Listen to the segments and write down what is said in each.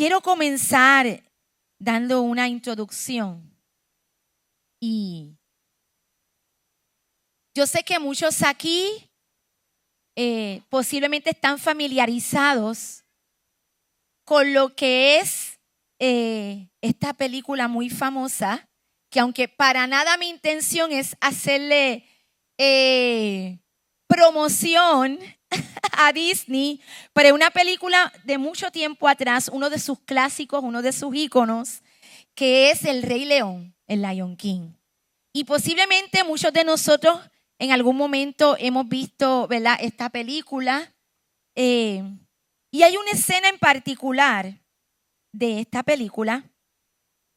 quiero comenzar dando una introducción. Y yo sé que muchos aquí posiblemente están familiarizados con lo que es esta película muy famosa, que aunque para nada mi intención es hacerle promoción a Disney, pero es una película de mucho tiempo atrás, uno de sus clásicos, uno de sus íconos, que es El Rey León, el Lion King. Y posiblemente muchos de nosotros en algún momento hemos visto, ¿verdad?, esta película. Y hay una escena en particular de esta película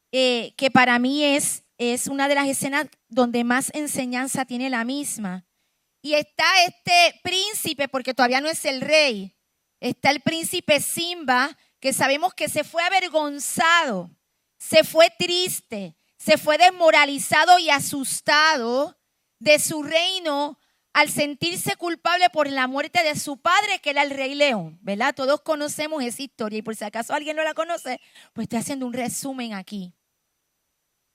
que para mí es una de las escenas donde más enseñanza tiene la misma. Y está este príncipe, porque todavía no es el rey, está el príncipe Simba, que sabemos que se fue avergonzado, se fue triste, se fue desmoralizado y asustado de su reino al sentirse culpable por la muerte de su padre, que era el Rey León, ¿verdad? Todos conocemos esa historia y por si acaso alguien no la conoce, pues estoy haciendo un resumen aquí.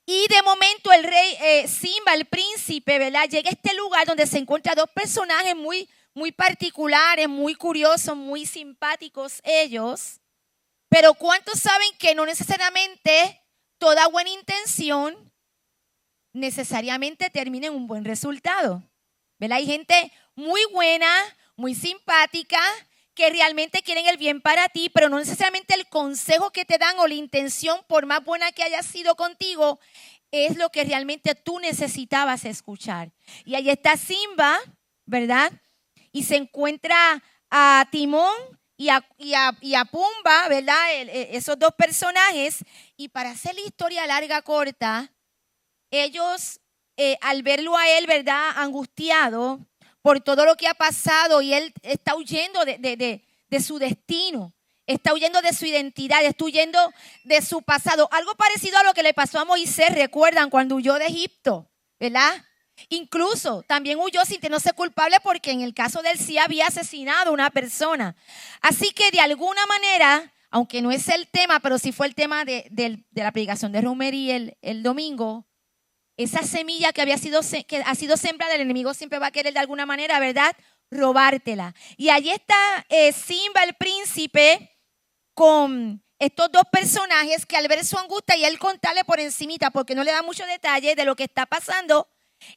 Y de momento el rey Simba, el príncipe, ¿verdad?, llega a este lugar donde se encuentran dos personajes muy, muy particulares, muy curiosos, muy simpáticos ellos. Pero ¿cuántos saben que no necesariamente toda buena intención necesariamente termina en un buen resultado? ¿Verdad? Hay gente muy buena, muy simpática, que realmente quieren el bien para ti, pero no necesariamente el consejo que te dan o la intención, por más buena que haya sido contigo, es lo que realmente tú necesitabas escuchar. Y ahí está Simba, ¿verdad? Y se encuentra a Timón y a Pumba, ¿verdad? Esos dos personajes. Y para hacer la historia larga, corta, ellos, al verlo a él, ¿verdad?, angustiado por todo lo que ha pasado, y él está huyendo de su destino, está huyendo de su identidad, está huyendo de su pasado. Algo parecido a lo que le pasó a Moisés, recuerdan, cuando huyó de Egipto, ¿verdad? Incluso también huyó sintiéndose culpable porque en el caso de él sí había asesinado a una persona. Así que de alguna manera, aunque no es el tema, pero sí fue el tema de la predicación de Romery el domingo, esa semilla que ha sido sembrada, el enemigo siempre va a querer de alguna manera, ¿verdad?, robártela. Y allí está Simba, el príncipe, con estos dos personajes que al ver su angustia y él contarle por encimita, porque no le da mucho detalle de lo que está pasando,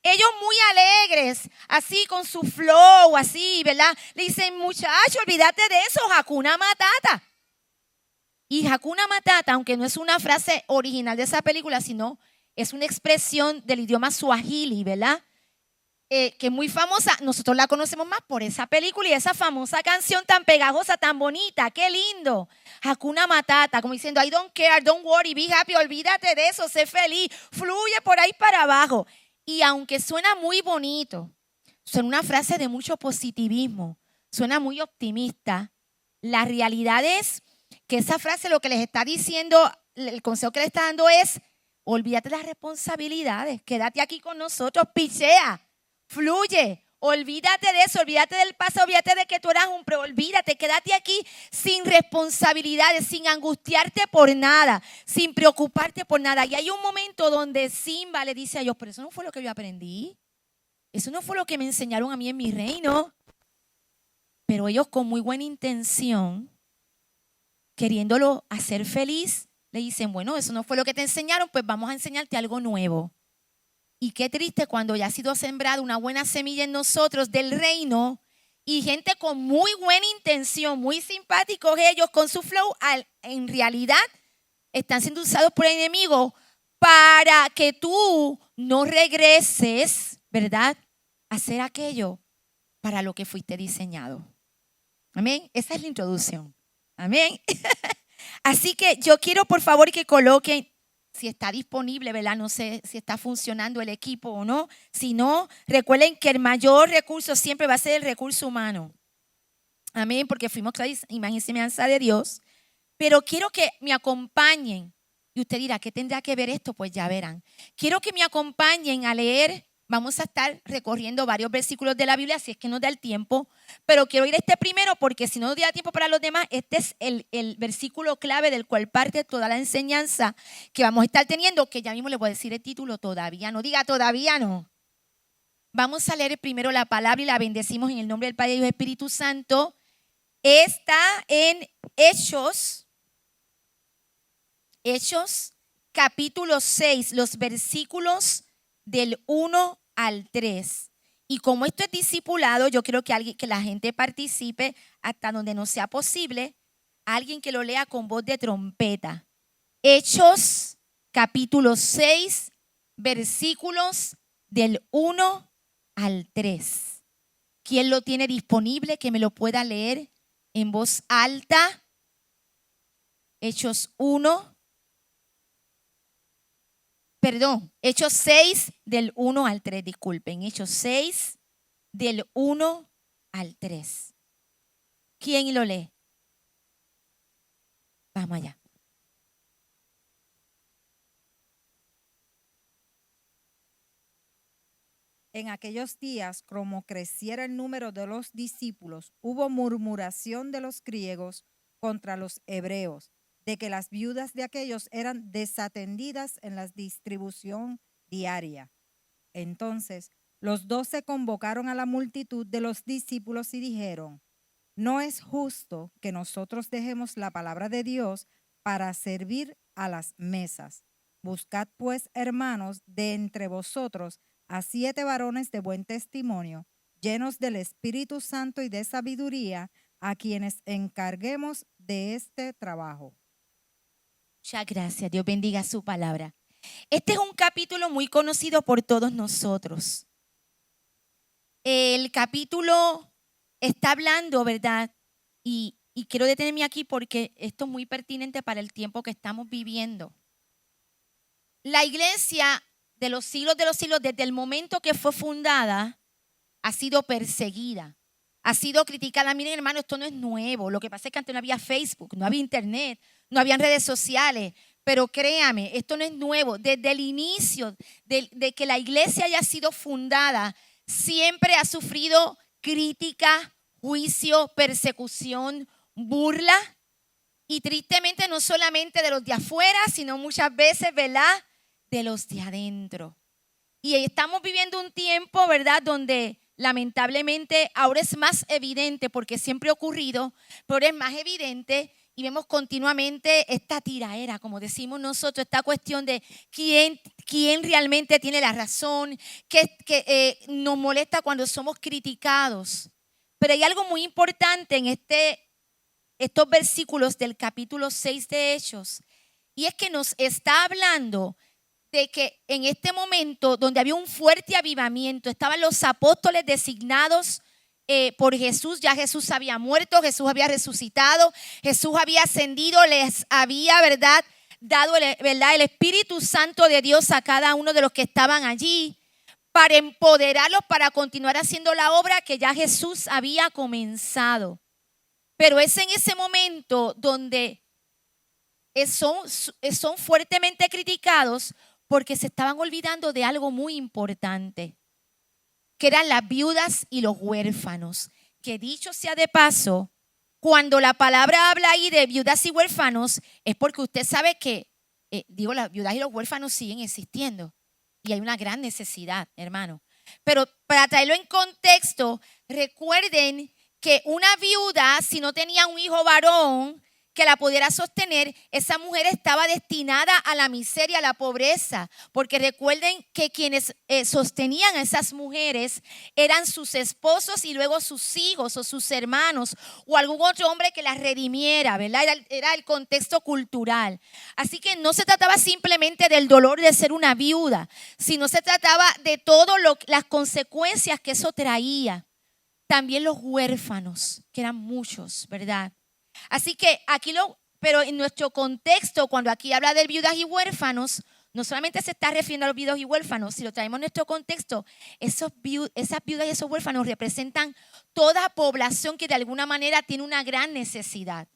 ellos muy alegres, así con su flow, así, ¿verdad? Le dicen, muchacho, olvídate de eso, Hakuna Matata. Y Hakuna Matata, aunque no es una frase original de esa película, sino es una expresión del idioma suajili, ¿verdad? Que es muy famosa. Nosotros la conocemos más por esa película y esa famosa canción tan pegajosa, tan bonita. ¡Qué lindo! Hakuna Matata, como diciendo, I don't care, don't worry, be happy, olvídate de eso, sé feliz, fluye por ahí para abajo. Y aunque suena muy bonito, suena una frase de mucho positivismo, suena muy optimista, la realidad es que esa frase lo que les está diciendo, el consejo que le está dando es, olvídate de las responsabilidades, quédate aquí con nosotros, pichea, fluye, olvídate de eso, olvídate del pasado, olvídate de que tú eras un olvídate, quédate aquí sin responsabilidades, sin angustiarte por nada, sin preocuparte por nada. Y hay un momento donde Simba le dice a Dios, pero eso no fue lo que yo aprendí, eso no fue lo que me enseñaron a mí en mi reino. Pero ellos con muy buena intención, queriéndolo hacer feliz, le dicen, bueno, eso no fue lo que te enseñaron, pues vamos a enseñarte algo nuevo. Y qué triste cuando ya ha sido sembrada una buena semilla en nosotros del reino y gente con muy buena intención, muy simpáticos ellos con su flow, en realidad están siendo usados por el enemigo para que tú no regreses, ¿verdad?, a hacer aquello para lo que fuiste diseñado. Amén. Esa es la introducción. Amén. Así que yo quiero, por favor, que coloquen, si está disponible, ¿verdad? No sé si está funcionando el equipo o no. Si no, recuerden que el mayor recurso siempre va a ser el recurso humano. Amén, porque fuimos imagen y semejanza de Dios. Pero quiero que me acompañen. Y usted dirá, ¿qué tendrá que ver esto? Pues ya verán. Quiero que me acompañen a leer Vamos a estar recorriendo varios versículos de la Biblia, si es que nos da el tiempo, pero quiero ir a este primero porque si no nos da tiempo para los demás, este es el versículo clave del cual parte toda la enseñanza que vamos a estar teniendo, que ya mismo le voy a decir el título, todavía no. Diga, todavía no. Vamos a leer primero la palabra y la bendecimos en el nombre del Padre y del Espíritu Santo. Está en Hechos capítulo 6, los versículos del 1 al 3. Y como esto es discipulado, yo quiero que la gente participe hasta donde no sea posible. Alguien que lo lea con voz de trompeta. Hechos capítulo 6, versículos del 1 al 3. ¿Quién lo tiene disponible que me lo pueda leer en voz alta? Hechos 6 del 1 al 3, disculpen. Hechos 6 del 1 al 3. ¿Quién lo lee? Vamos allá. En aquellos días, como creciera el número de los discípulos, hubo murmuración de los griegos contra los hebreos, de que las viudas de aquellos eran desatendidas en la distribución diaria. Entonces, los 12 convocaron a la multitud de los discípulos y dijeron: no es justo que nosotros dejemos la palabra de Dios para servir a las mesas. Buscad pues, hermanos, de entre vosotros a 7 varones de buen testimonio, llenos del Espíritu Santo y de sabiduría, a quienes encarguemos de este trabajo. Muchas gracias. Dios bendiga su palabra. Este es un capítulo muy conocido por todos nosotros. El capítulo está hablando, ¿verdad? Y quiero detenerme aquí porque esto es muy pertinente para el tiempo que estamos viviendo. La iglesia de los siglos, desde el momento que fue fundada, ha sido perseguida, ha sido criticada. Miren, hermano, esto no es nuevo. Lo que pasa es que antes no había Facebook, no había internet, no había redes sociales. Pero créame, esto no es nuevo. Desde el inicio de que la iglesia haya sido fundada, siempre ha sufrido crítica, juicio, persecución, burla. Y tristemente no solamente de los de afuera, sino muchas veces, ¿verdad?, de los de adentro. Y estamos viviendo un tiempo, ¿verdad?, donde lamentablemente ahora es más evidente, porque siempre ha ocurrido, pero es más evidente y vemos continuamente esta tiraera, como decimos nosotros, esta cuestión de quién realmente tiene la razón, que nos molesta cuando somos criticados. Pero hay algo muy importante en estos versículos del capítulo 6 de Hechos, y es que nos está hablando de que en este momento donde había un fuerte avivamiento, estaban los apóstoles designados por Jesús. Ya Jesús había muerto, Jesús había resucitado, Jesús había ascendido, les había, ¿verdad?, dado el Espíritu Santo de Dios a cada uno de los que estaban allí para empoderarlos para continuar haciendo la obra que ya Jesús había comenzado. Pero es en ese momento donde son fuertemente criticados porque se estaban olvidando de algo muy importante, que eran las viudas y los huérfanos. Que dicho sea de paso, cuando la palabra habla ahí de viudas y huérfanos, es porque usted sabe que, las viudas y los huérfanos siguen existiendo. Y hay una gran necesidad, hermano. Pero para traerlo en contexto, recuerden que una viuda, si no tenía un hijo varón que la pudiera sostener, esa mujer estaba destinada a la miseria, a la pobreza, porque recuerden que quienes sostenían a esas mujeres eran sus esposos y luego sus hijos o sus hermanos o algún otro hombre que las redimiera, ¿verdad? Era el contexto cultural. Así que no se trataba simplemente del dolor de ser una viuda, sino se trataba de todas las consecuencias que eso traía. También los huérfanos, que eran muchos, ¿verdad? Así que pero en nuestro contexto, cuando aquí habla de viudas y huérfanos, no solamente se está refiriendo a los viudos y huérfanos, si lo traemos en nuestro contexto, esas viudas y esos huérfanos representan toda población que de alguna manera tiene una gran necesidad,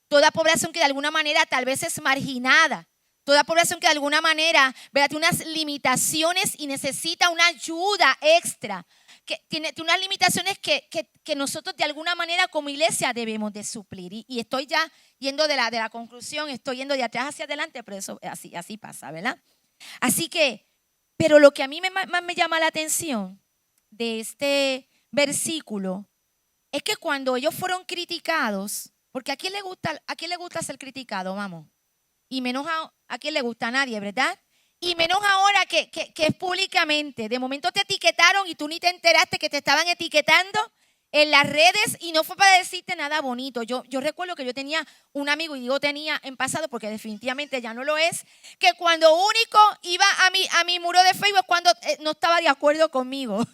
toda población que de alguna manera tal vez es marginada, Toda población que de alguna manera, ¿verdad?, tiene unas limitaciones y necesita una ayuda extra. Que tiene unas limitaciones que nosotros de alguna manera como iglesia debemos de suplir. Y estoy ya yendo de la conclusión, estoy yendo de atrás hacia adelante, pero eso así pasa, ¿verdad? Así que, pero lo que a mí más me llama la atención de este versículo es que cuando ellos fueron criticados, porque ¿a quién le gusta ser criticado? Vamos. Y menos a quién le gusta, a nadie, ¿verdad? Y menos ahora que es públicamente. De momento te etiquetaron y tú ni te enteraste que te estaban etiquetando en las redes y no fue para decirte nada bonito. Yo recuerdo que yo tenía un amigo, y digo tenía en pasado porque definitivamente ya no lo es, que cuando único iba a mi muro de Facebook cuando no estaba de acuerdo conmigo.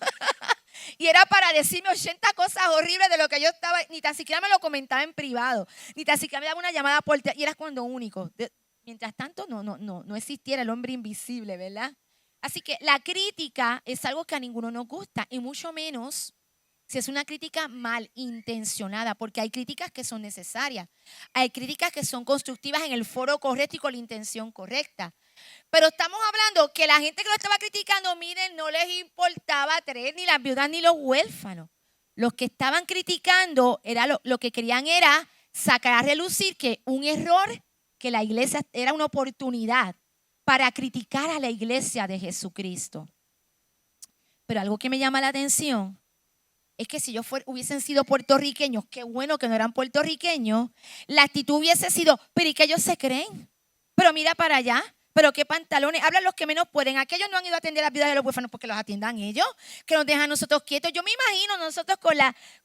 Y era para decirme 80 cosas horribles de lo que yo estaba, ni tan siquiera me lo comentaba en privado, ni tan siquiera me daba una llamada por teléfono, y era cuando único. Mientras tanto, no existiera el hombre invisible, ¿verdad? Así que la crítica es algo que a ninguno nos gusta, y mucho menos si es una crítica malintencionada, porque hay críticas que son necesarias, hay críticas que son constructivas en el foro correcto y con la intención correcta. Pero estamos hablando que la gente que lo estaba criticando, miren, no les importaba tres, ni las viudas ni los huérfanos. Los que estaban criticando, lo que querían era sacar a relucir que un error, que la iglesia era una oportunidad para criticar a la iglesia de Jesucristo. Pero algo que me llama la atención es que si ellos hubiesen sido puertorriqueños, qué bueno que no eran puertorriqueños, la actitud hubiese sido, pero ¿y qué ellos se creen? Pero mira para allá, pero qué pantalones, hablan los que menos pueden. Aquellos no han ido a atender a las viudas de los huérfanos porque los atiendan ellos, que nos dejan a nosotros quietos. Yo me imagino nosotros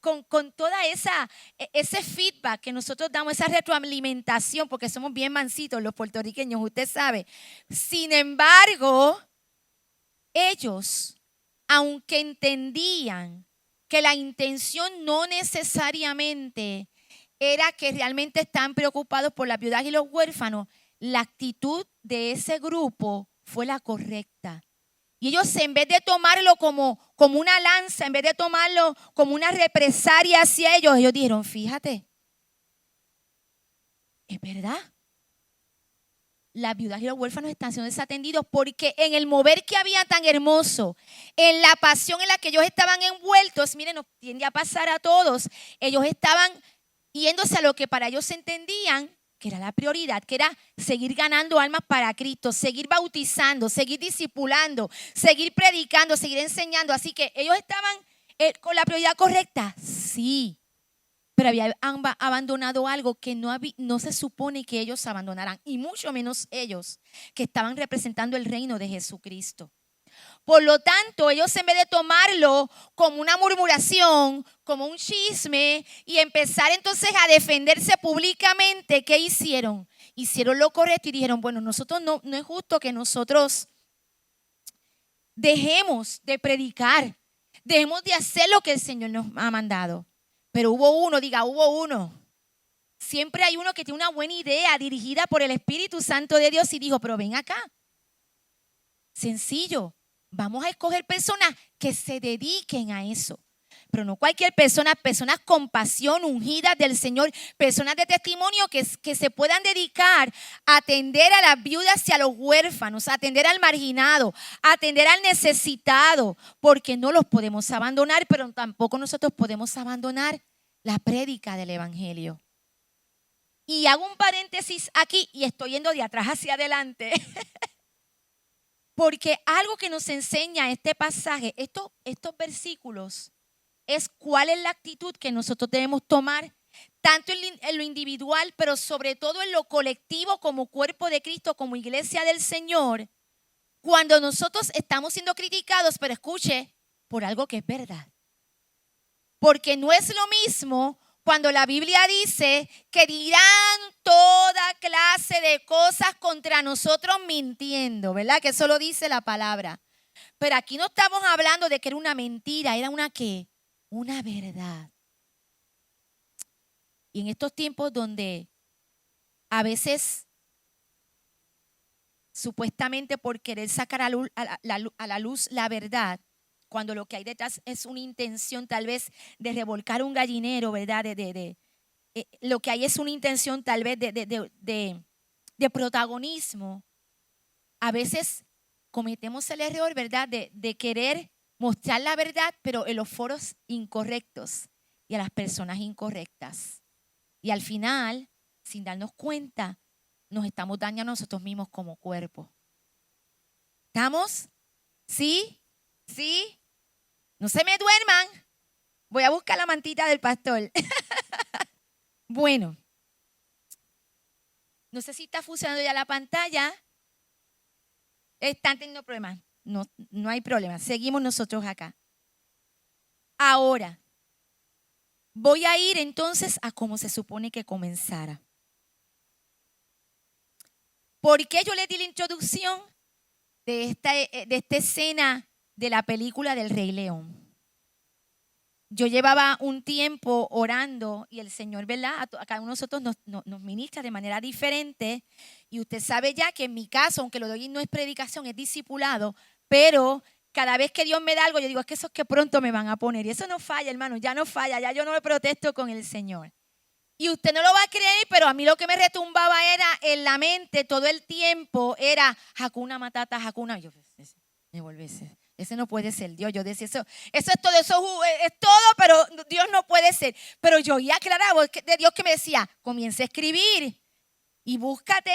con toda ese feedback que nosotros damos, esa retroalimentación, porque somos bien mansitos los puertorriqueños, usted sabe. Sin embargo, ellos, aunque entendían que la intención no necesariamente era que realmente están preocupados por las viudas y los huérfanos, la actitud de ese grupo fue la correcta. Y ellos, en vez de tomarlo como una lanza, en vez de tomarlo como una represalia hacia ellos dijeron, fíjate, es verdad. Las viudas y los huérfanos están siendo desatendidos porque en el mover que había tan hermoso, en la pasión en la que ellos estaban envueltos, miren, nos tiende a pasar a todos, ellos estaban yéndose a lo que para ellos entendían que era la prioridad, que era seguir ganando almas para Cristo, seguir bautizando, seguir discipulando, seguir predicando, seguir enseñando. Así que ellos estaban con la prioridad correcta, sí. Pero habían abandonado algo que no se supone que ellos abandonaran, y mucho menos ellos que estaban representando el reino de Jesucristo. Por lo tanto, ellos, en vez de tomarlo como una murmuración, como un chisme, y empezar entonces a defenderse públicamente, ¿qué hicieron? Hicieron lo correcto y dijeron, bueno, nosotros no es justo que nosotros dejemos de predicar, dejemos de hacer lo que el Señor nos ha mandado. Pero hubo uno. Siempre hay uno que tiene una buena idea dirigida por el Espíritu Santo de Dios y dijo, pero ven acá. Sencillo, vamos a escoger personas que se dediquen a eso. Pero no cualquier persona, personas con pasión, ungidas del Señor, personas de testimonio que se puedan dedicar a atender a las viudas y a los huérfanos, a atender al marginado, a atender al necesitado, porque no los podemos abandonar, pero tampoco nosotros podemos abandonar la prédica del Evangelio. Y hago un paréntesis aquí y estoy yendo de atrás hacia adelante. Porque algo que nos enseña este pasaje, estos versículos, es cuál es la actitud que nosotros debemos tomar, tanto en lo individual, pero sobre todo en lo colectivo como cuerpo de Cristo, como iglesia del Señor, cuando nosotros estamos siendo criticados, pero escuche, por algo que es verdad. Porque no es lo mismo cuando la Biblia dice que dirán toda clase de cosas contra nosotros mintiendo, ¿verdad? Que eso lo dice la palabra. Pero aquí no estamos hablando de que era una mentira, era una ¿qué? Una verdad. Y en estos tiempos donde a veces, supuestamente por querer sacar a la luz la verdad, cuando lo que hay detrás es una intención tal vez de revolcar un gallinero, ¿verdad? Lo que hay es una intención tal vez de protagonismo. a veces cometemos el error, ¿verdad?, de querer mostrar la verdad, pero en los foros incorrectos y a las personas incorrectas. Y al final, sin darnos cuenta, nos estamos dañando a nosotros mismos como cuerpo. ¿Estamos? ¿Sí? ¿Sí? No se me duerman. Voy a buscar la mantita del pastor. Bueno, no sé si está funcionando ya la pantalla. Están teniendo problemas. No hay problema. Seguimos nosotros acá. Ahora, voy a ir entonces a cómo se supone que comenzara. ¿Por qué yo le di la introducción de esta escena de la película del Rey León? Yo llevaba un tiempo orando y el Señor, ¿verdad?, a cada uno de nosotros nos ministra de manera diferente. Y usted sabe ya que en mi caso, aunque lo de hoy no es predicación, es discipulado, pero cada vez que Dios me da algo, yo digo, es que eso es que pronto me van a poner. Y eso no falla, hermano, ya no falla, ya yo no me protesto con el Señor. Y usted no lo va a creer, pero a mí lo que me retumbaba era en la mente todo el tiempo, era Hakuna Matata, Hakuna. Yo me volví ese no puede ser Dios. Yo decía, eso es todo, eso es todo, pero Dios no puede ser. Pero yo oía clara voz de Dios que me decía, comienza a escribir y búscate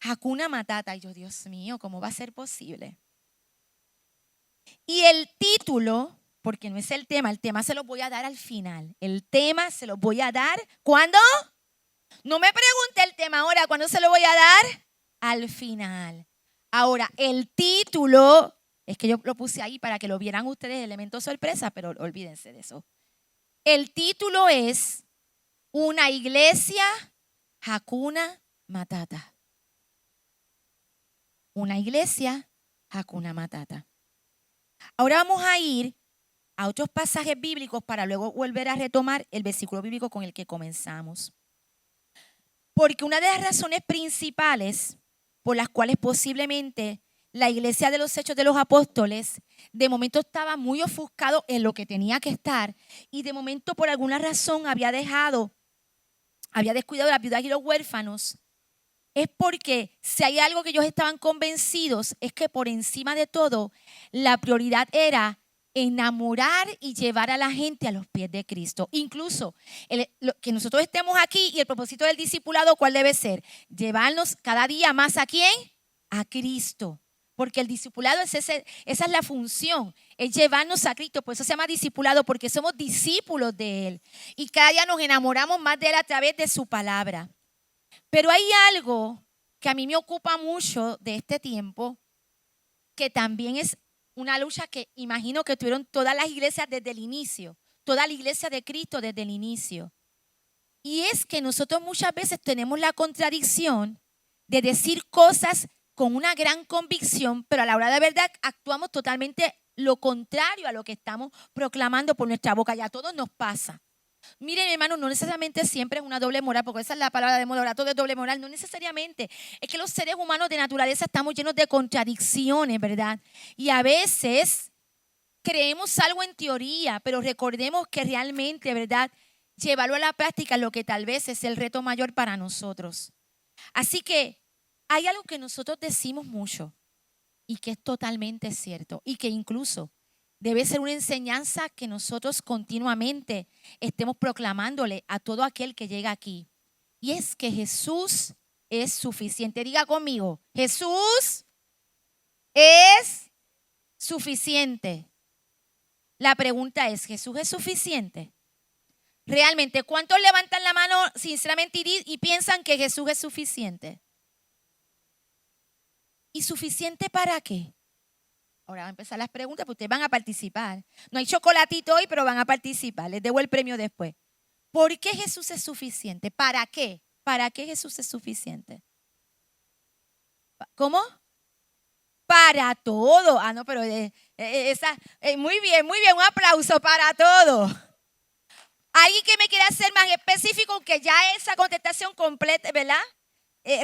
Hakuna Matata. Y yo, Dios mío, ¿cómo va a ser posible? Y el título, porque no es el tema se lo voy a dar al final. El tema se lo voy a dar, ¿cuándo? No me pregunte el tema ahora, ¿cuándo se lo voy a dar? Al final. Ahora, el título, es que yo lo puse ahí para que lo vieran ustedes, elemento sorpresa, pero olvídense de eso. El título es Una iglesia Hakuna Matata. Una iglesia Hakuna Matata. Ahora vamos a ir a otros pasajes bíblicos para luego volver a retomar el versículo bíblico con el que comenzamos. Porque una de las razones principales por las cuales posiblemente la iglesia de los Hechos de los Apóstoles de momento estaba muy ofuscado en lo que tenía que estar y de momento por alguna razón había descuidado a las viudas y los huérfanos, es porque si hay algo que ellos estaban convencidos es que por encima de todo la prioridad era enamorar y llevar a la gente a los pies de Cristo. Incluso que nosotros estemos aquí y el propósito del discipulado, ¿cuál debe ser? Llevarnos cada día más ¿a quién? A Cristo. Porque el discipulado esa es la función, es llevarnos a Cristo. Por eso se llama discipulado, porque somos discípulos de Él. Y cada día nos enamoramos más de Él a través de su palabra. Pero hay algo que a mí me ocupa mucho de este tiempo, que también es una lucha que imagino que tuvieron todas las iglesias desde el inicio, toda la iglesia de Cristo desde el inicio. Y es que nosotros muchas veces tenemos la contradicción de decir cosas con una gran convicción, pero a la hora de verdad actuamos totalmente lo contrario a lo que estamos proclamando por nuestra boca. Y a todos nos pasa. Miren, hermano, no necesariamente siempre es una doble moral, porque esa es la palabra de moda, ahora todo es doble moral, no necesariamente. Es que los seres humanos de naturaleza estamos llenos de contradicciones, ¿verdad? Y a veces creemos algo en teoría, pero recordemos que realmente, ¿verdad?, llevarlo a la práctica es lo que tal vez es el reto mayor para nosotros. Así que hay algo que nosotros decimos mucho y que es totalmente cierto y que incluso debe ser una enseñanza que nosotros continuamente estemos proclamándole a todo aquel que llega aquí. Y es que Jesús es suficiente. Diga conmigo, Jesús es suficiente. La pregunta es, ¿Jesús es suficiente? Realmente, ¿cuántos levantan la mano sinceramente y piensan que Jesús es suficiente? ¿Y suficiente para qué? Ahora van a empezar las preguntas, porque ustedes van a participar. No hay chocolatito hoy, pero van a participar. Les debo el premio después. ¿Por qué Jesús es suficiente? ¿Para qué? ¿Para qué Jesús es suficiente? ¿Cómo? Para todo. Ah, no, pero muy bien, un aplauso para todo. Alguien que me quiera ser más específico, que ya esa contestación completa, ¿verdad?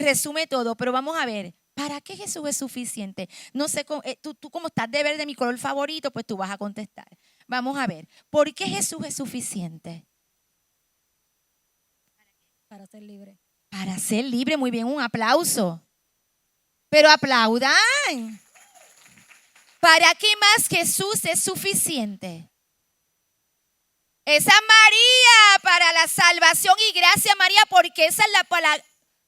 Resume todo, pero vamos a ver. ¿Para qué Jesús es suficiente? No sé, tú como estás de verde, mi color favorito, pues tú vas a contestar. Vamos a ver. ¿Por qué Jesús es suficiente? Para ser libre. Para ser libre, muy bien, un aplauso. Pero aplaudan. ¿Para qué más Jesús es suficiente? Esa María para la salvación y gracias María, porque esa es la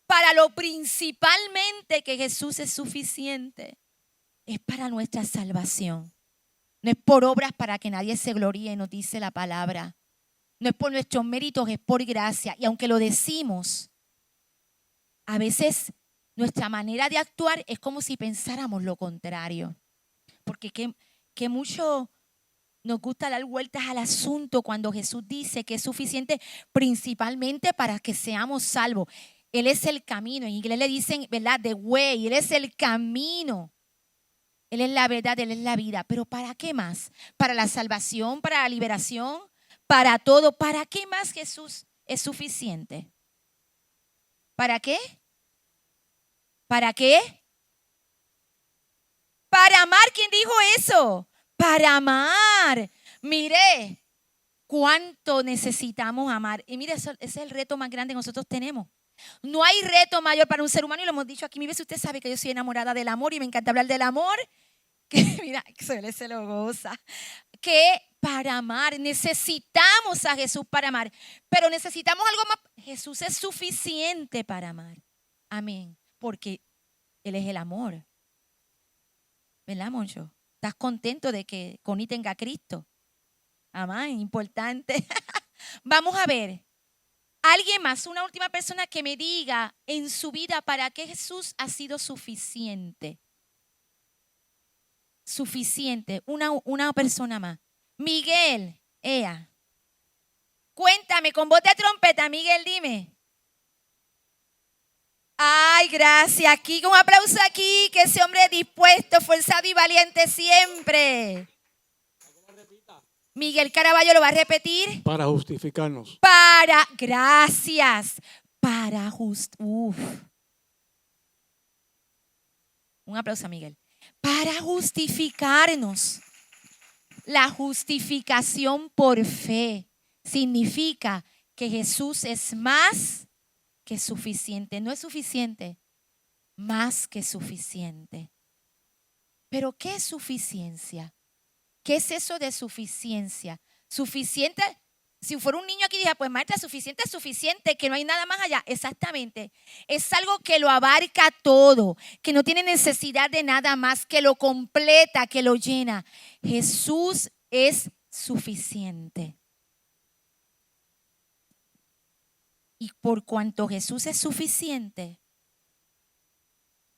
para lo principalmente que Jesús es suficiente. Es para nuestra salvación. No es por obras para que nadie se gloríe, nos dice la palabra. No es por nuestros méritos, es por gracia. Y aunque lo decimos, a veces nuestra manera de actuar es como si pensáramos lo contrario. Porque que mucho nos gusta dar vueltas al asunto cuando Jesús dice que es suficiente principalmente para que seamos salvos. Él es el camino. En inglés le dicen, ¿verdad? The way. Él es el camino. Él es la verdad, Él es la vida. ¿Pero para qué más? ¿Para la salvación? ¿Para la liberación? ¿Para todo? ¿Para qué más Jesús es suficiente? ¿Para qué? ¿Para qué? Para amar. ¿Quién dijo eso? Para amar. Mire, cuánto necesitamos amar. Y mire, ese es el reto más grande que nosotros tenemos. No hay reto mayor para un ser humano y lo hemos dicho aquí. Mire, si usted sabe que yo soy enamorada del amor y me encanta hablar del amor, que mira, se lo goza. Que para amar necesitamos a Jesús para amar, pero necesitamos algo más. Jesús es suficiente para amar. Amén. Porque Él es el amor. ¿Verdad, Moncho? ¿Estás contento de que Connie tenga a Cristo? Amén, importante. Vamos a ver. Alguien más, una última persona que me diga en su vida para qué Jesús ha sido suficiente. Suficiente. Una persona más. Miguel, ea. Cuéntame con voz de trompeta, Miguel, dime. Ay, gracias. Aquí, un aplauso aquí, que ese hombre es dispuesto, forzado y valiente siempre. Miguel Caraballo lo va a repetir. Para justificarnos. Gracias. Un aplauso a Miguel. Para justificarnos. La justificación por fe significa que Jesús es más que suficiente. No es suficiente, más que suficiente. Pero ¿qué es suficiencia? ¿Qué es eso de suficiencia? Suficiente, si fuera un niño aquí diría, pues maestra, suficiente es suficiente, que no hay nada más allá. Exactamente. Es algo que lo abarca todo, que no tiene necesidad de nada más, que lo completa, que lo llena. Jesús es suficiente. Y por cuanto Jesús es suficiente,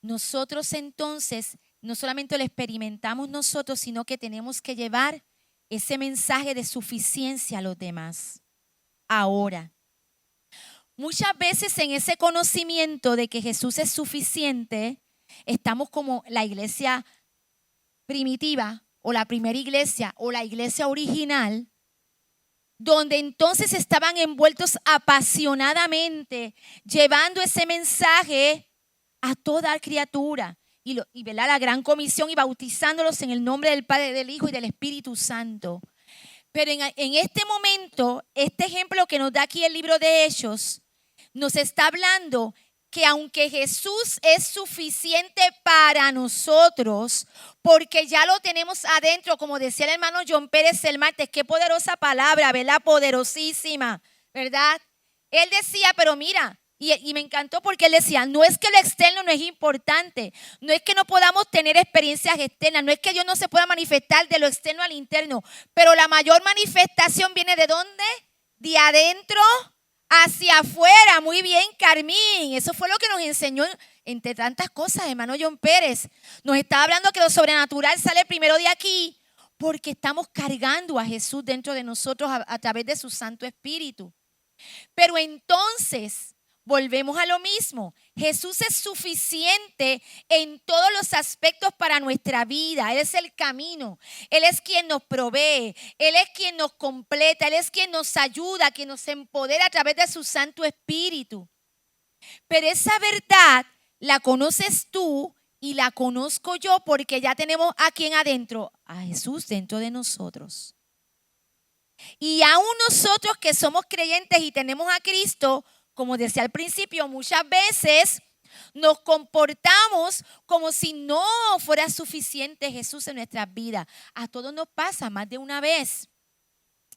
nosotros entonces no solamente lo experimentamos nosotros, sino que tenemos que llevar ese mensaje de suficiencia a los demás. Ahora, muchas veces en ese conocimiento de que Jesús es suficiente, estamos como la iglesia primitiva o la primera iglesia o la iglesia original, donde entonces estaban envueltos apasionadamente, llevando ese mensaje a toda criatura. Y ¿verdad? La gran comisión y bautizándolos en el nombre del Padre, del Hijo y del Espíritu Santo. Pero en este momento, este ejemplo que nos da aquí el libro de Hechos, nos está hablando que aunque Jesús es suficiente para nosotros, porque ya lo tenemos adentro, como decía el hermano John Pérez el martes, qué poderosa palabra, ¿verdad? Poderosísima, ¿verdad? Él decía, pero mira, y me encantó porque él decía, no es que lo externo no es importante, no es que no podamos tener experiencias externas, no es que Dios no se pueda manifestar de lo externo al interno, pero la mayor manifestación viene ¿de dónde? De adentro hacia afuera. Muy bien, Carmín, eso fue lo que nos enseñó, entre tantas cosas, hermano John Pérez. Nos estaba hablando que lo sobrenatural sale primero de aquí, porque estamos cargando a Jesús dentro de nosotros a través de su Santo Espíritu. Pero entonces volvemos a lo mismo. Jesús es suficiente en todos los aspectos para nuestra vida. Él es el camino. Él es quien nos provee. Él es quien nos completa. Él es quien nos ayuda, quien nos empodera a través de su Santo Espíritu. Pero esa verdad la conoces tú y la conozco yo porque ya tenemos a quien adentro, a Jesús dentro de nosotros. Y aún nosotros que somos creyentes y tenemos a Cristo, como decía al principio, muchas veces Nos comportamos como si no fuera suficiente Jesús en nuestras vidas. A todos nos pasa más de una vez.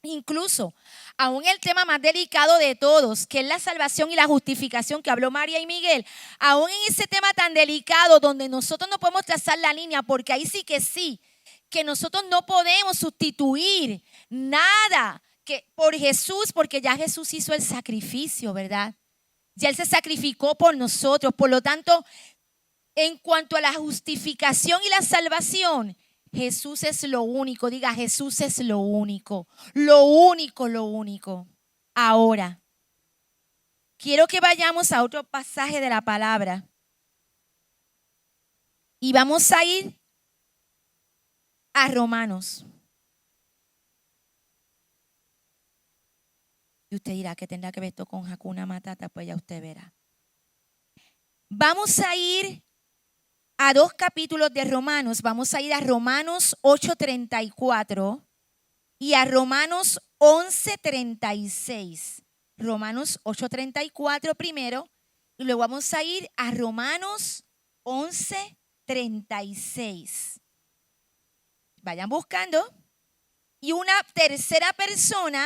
Incluso, aún el tema más delicado de todos, que es la salvación y la justificación que habló María y Miguel, aún en ese tema tan delicado donde nosotros no podemos trazar la línea, porque ahí sí, que nosotros no podemos sustituir nada que por Jesús, porque ya Jesús hizo el sacrificio, ¿verdad? Ya Él se sacrificó por nosotros. Por lo tanto, en cuanto a la justificación y la salvación, Jesús es lo único. Diga, Jesús es lo único. Lo único, lo único. Ahora, quiero que vayamos a otro pasaje de la palabra. Y vamos a ir a Romanos. Y usted dirá que tendrá que ver esto con Hakuna Matata, pues ya usted verá. Vamos a ir a 2 capítulos de Romanos. Vamos a ir a Romanos 8:34 y a Romanos 11:36. Romanos 8:34 primero y luego vamos a ir a Romanos 11:36. Vayan buscando. Y una tercera persona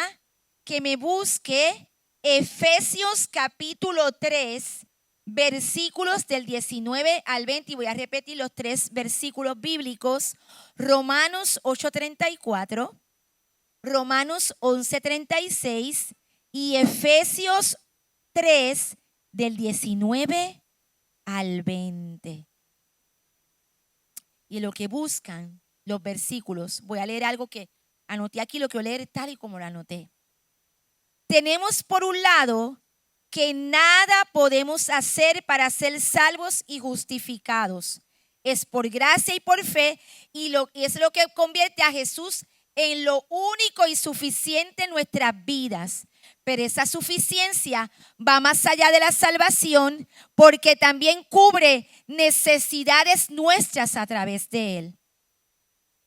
que me busque Efesios capítulo 3, versículos del 19 al 20. Y voy a repetir los 3 versículos bíblicos. Romanos 8:34, Romanos 11:36 y Efesios 3 del 19 al 20. Y lo que buscan los versículos, voy a leer algo que anoté aquí, lo que voy a leer tal y como lo anoté. Tenemos por un lado que nada podemos hacer para ser salvos y justificados. Es por gracia y por fe y es lo que convierte a Jesús en lo único y suficiente en nuestras vidas. Pero esa suficiencia va más allá de la salvación porque también cubre necesidades nuestras a través de Él.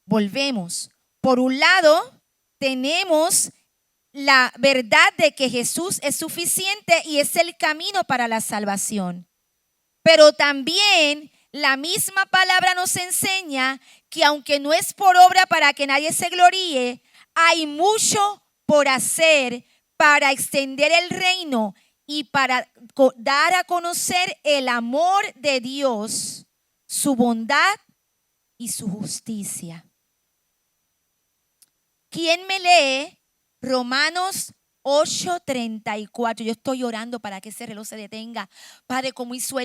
Volvemos. Por un lado, tenemos la verdad de que Jesús es suficiente y es el camino para la salvación. Pero también la misma palabra nos enseña que aunque no es por obra para que nadie se gloríe, hay mucho por hacer para extender el reino y para dar a conocer el amor de Dios, su bondad y su justicia. ¿Quién me lee Romanos 8:34? Yo estoy orando para que ese reloj se detenga. Padre, como hizo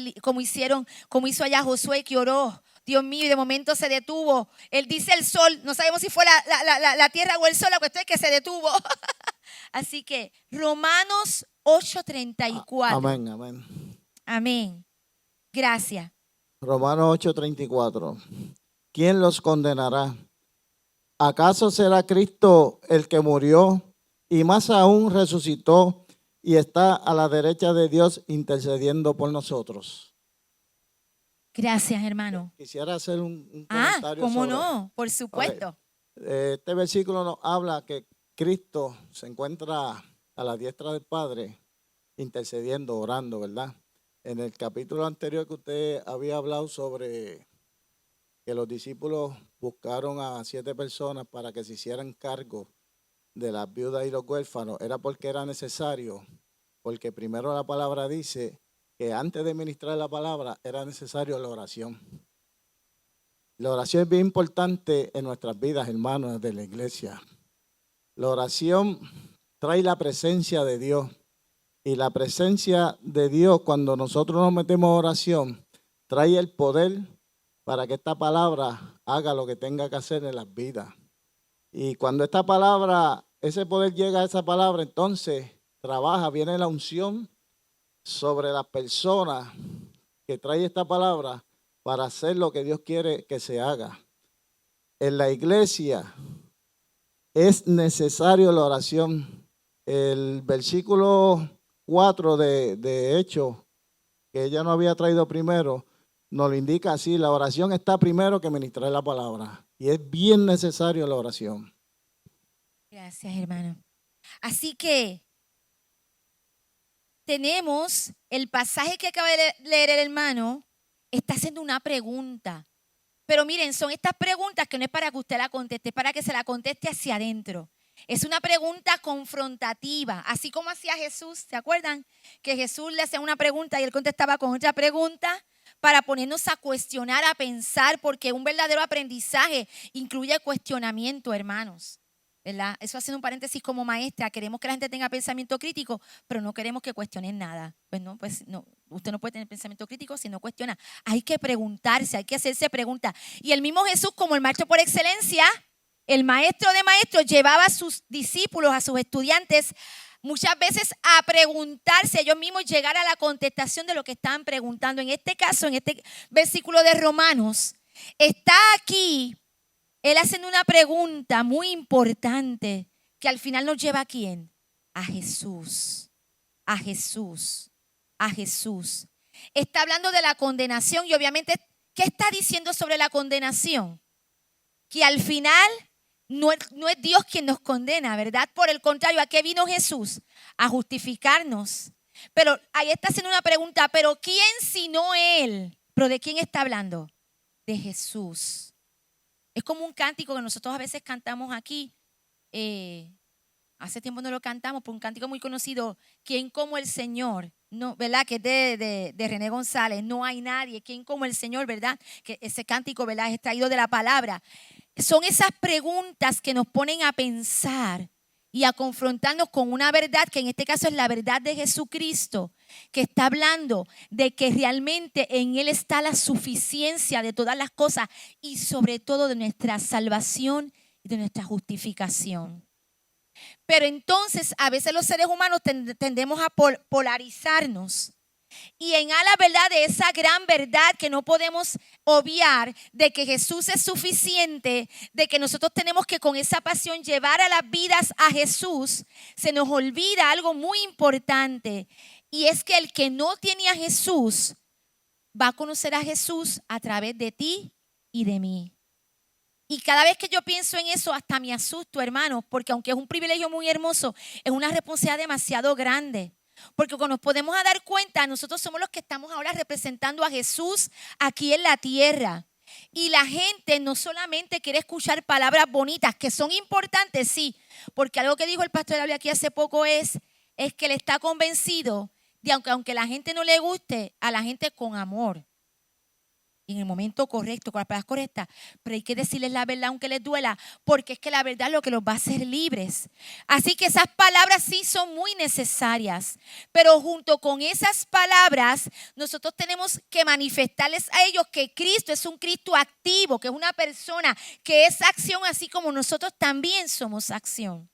allá Josué que oró. Dios mío, y de momento se detuvo. Él dice el sol. No sabemos si fue la tierra o el sol. La cuestión es que se detuvo. Así que Romanos 8:34. Amén, amén. Amén. Gracias. Romanos 8:34. ¿Quién los condenará? ¿Acaso será Cristo el que murió y más aún resucitó y está a la derecha de Dios intercediendo por nosotros? Gracias, hermano. Quisiera hacer un comentario. ¿Cómo no? Por supuesto. Este versículo nos habla que Cristo se encuentra a la diestra del Padre intercediendo, orando, ¿verdad? En el capítulo anterior que usted había hablado sobre que los discípulos buscaron a 7 personas para que se hicieran cargo de las viudas y los huérfanos, era porque era necesario, porque primero la palabra dice que antes de ministrar la palabra era necesario la oración. La oración es bien importante en nuestras vidas, hermanos, de la iglesia. La oración trae la presencia de Dios y la presencia de Dios cuando nosotros nos metemos en oración trae el poder para que esta palabra haga lo que tenga que hacer en las vidas. Y cuando esta palabra, ese poder llega a esa palabra, entonces trabaja, viene la unción sobre las personas que trae esta palabra para hacer lo que Dios quiere que se haga. En la iglesia es necesario la oración. El versículo 4 de Hechos, que ella no había traído primero, nos lo indica así: la oración está primero que ministrar la palabra. Y es bien necesario la oración. Gracias, hermano. Así que tenemos el pasaje que acaba de leer el hermano, está haciendo una pregunta. Pero miren, son estas preguntas que no es para que usted la conteste, es para que se la conteste hacia adentro. Es una pregunta confrontativa, así como hacía Jesús, ¿se acuerdan? Que Jesús le hacía una pregunta y él contestaba con otra pregunta para ponernos a cuestionar, a pensar, porque un verdadero aprendizaje incluye cuestionamiento, hermanos. ¿Verdad? Eso haciendo un paréntesis como maestra, queremos que la gente tenga pensamiento crítico, pero no queremos que cuestionen nada. Pues no, usted no puede tener pensamiento crítico si no cuestiona. Hay que preguntarse, hay que hacerse preguntas. Y el mismo Jesús, como el maestro por excelencia, el maestro de maestros, llevaba a sus discípulos, a sus estudiantes, muchas veces a preguntarse ellos mismos, llegar a la contestación de lo que estaban preguntando. En este caso, en este versículo de Romanos, está aquí él haciendo una pregunta muy importante que al final nos lleva ¿a quién? A Jesús, a Jesús, a Jesús. Está hablando de la condenación y obviamente, ¿qué está diciendo sobre la condenación? Que al final no es Dios quien nos condena, ¿verdad? Por el contrario, ¿a qué vino Jesús? A justificarnos. Pero ahí está haciendo una pregunta, ¿pero quién sino Él? ¿Pero de quién está hablando? De Jesús. Es como un cántico que nosotros a veces cantamos aquí. Hace tiempo no lo cantamos, pero un cántico muy conocido. ¿Quién como el Señor? No, ¿verdad? Que es de René González. No hay nadie. ¿Quién como el Señor? ¿Verdad? Que ese cántico, ¿verdad? Es extraído de la palabra. Son esas preguntas que nos ponen a pensar y a confrontarnos con una verdad que en este caso es la verdad de Jesucristo, que está hablando de que realmente en Él está la suficiencia de todas las cosas y sobre todo de nuestra salvación y de nuestra justificación. Pero entonces a veces los seres humanos tendemos a polarizarnos. Y en ala, ¿verdad? De esa gran verdad que no podemos obviar, de que Jesús es suficiente, de que nosotros tenemos que con esa pasión llevar a las vidas a Jesús, se nos olvida algo muy importante. Y es que el que no tiene a Jesús va a conocer a Jesús a través de ti y de mí. Y cada vez que yo pienso en eso, hasta me asusto, hermanos, porque aunque es un privilegio muy hermoso, es una responsabilidad demasiado grande. Porque cuando nos podemos dar cuenta, nosotros somos los que estamos ahora representando a Jesús aquí en la tierra. Y la gente no solamente quiere escuchar palabras bonitas, que son importantes, sí, porque algo que dijo el pastor Gabriel aquí hace poco es que él está convencido de aunque la gente no le guste, a la gente con amor. En el momento correcto, con las palabras correctas, pero hay que decirles la verdad aunque les duela, porque es que la verdad es lo que los va a hacer libres. Así que esas palabras sí son muy necesarias, pero junto con esas palabras nosotros tenemos que manifestarles a ellos que Cristo es un Cristo activo, que es una persona que es acción así como nosotros también somos acción.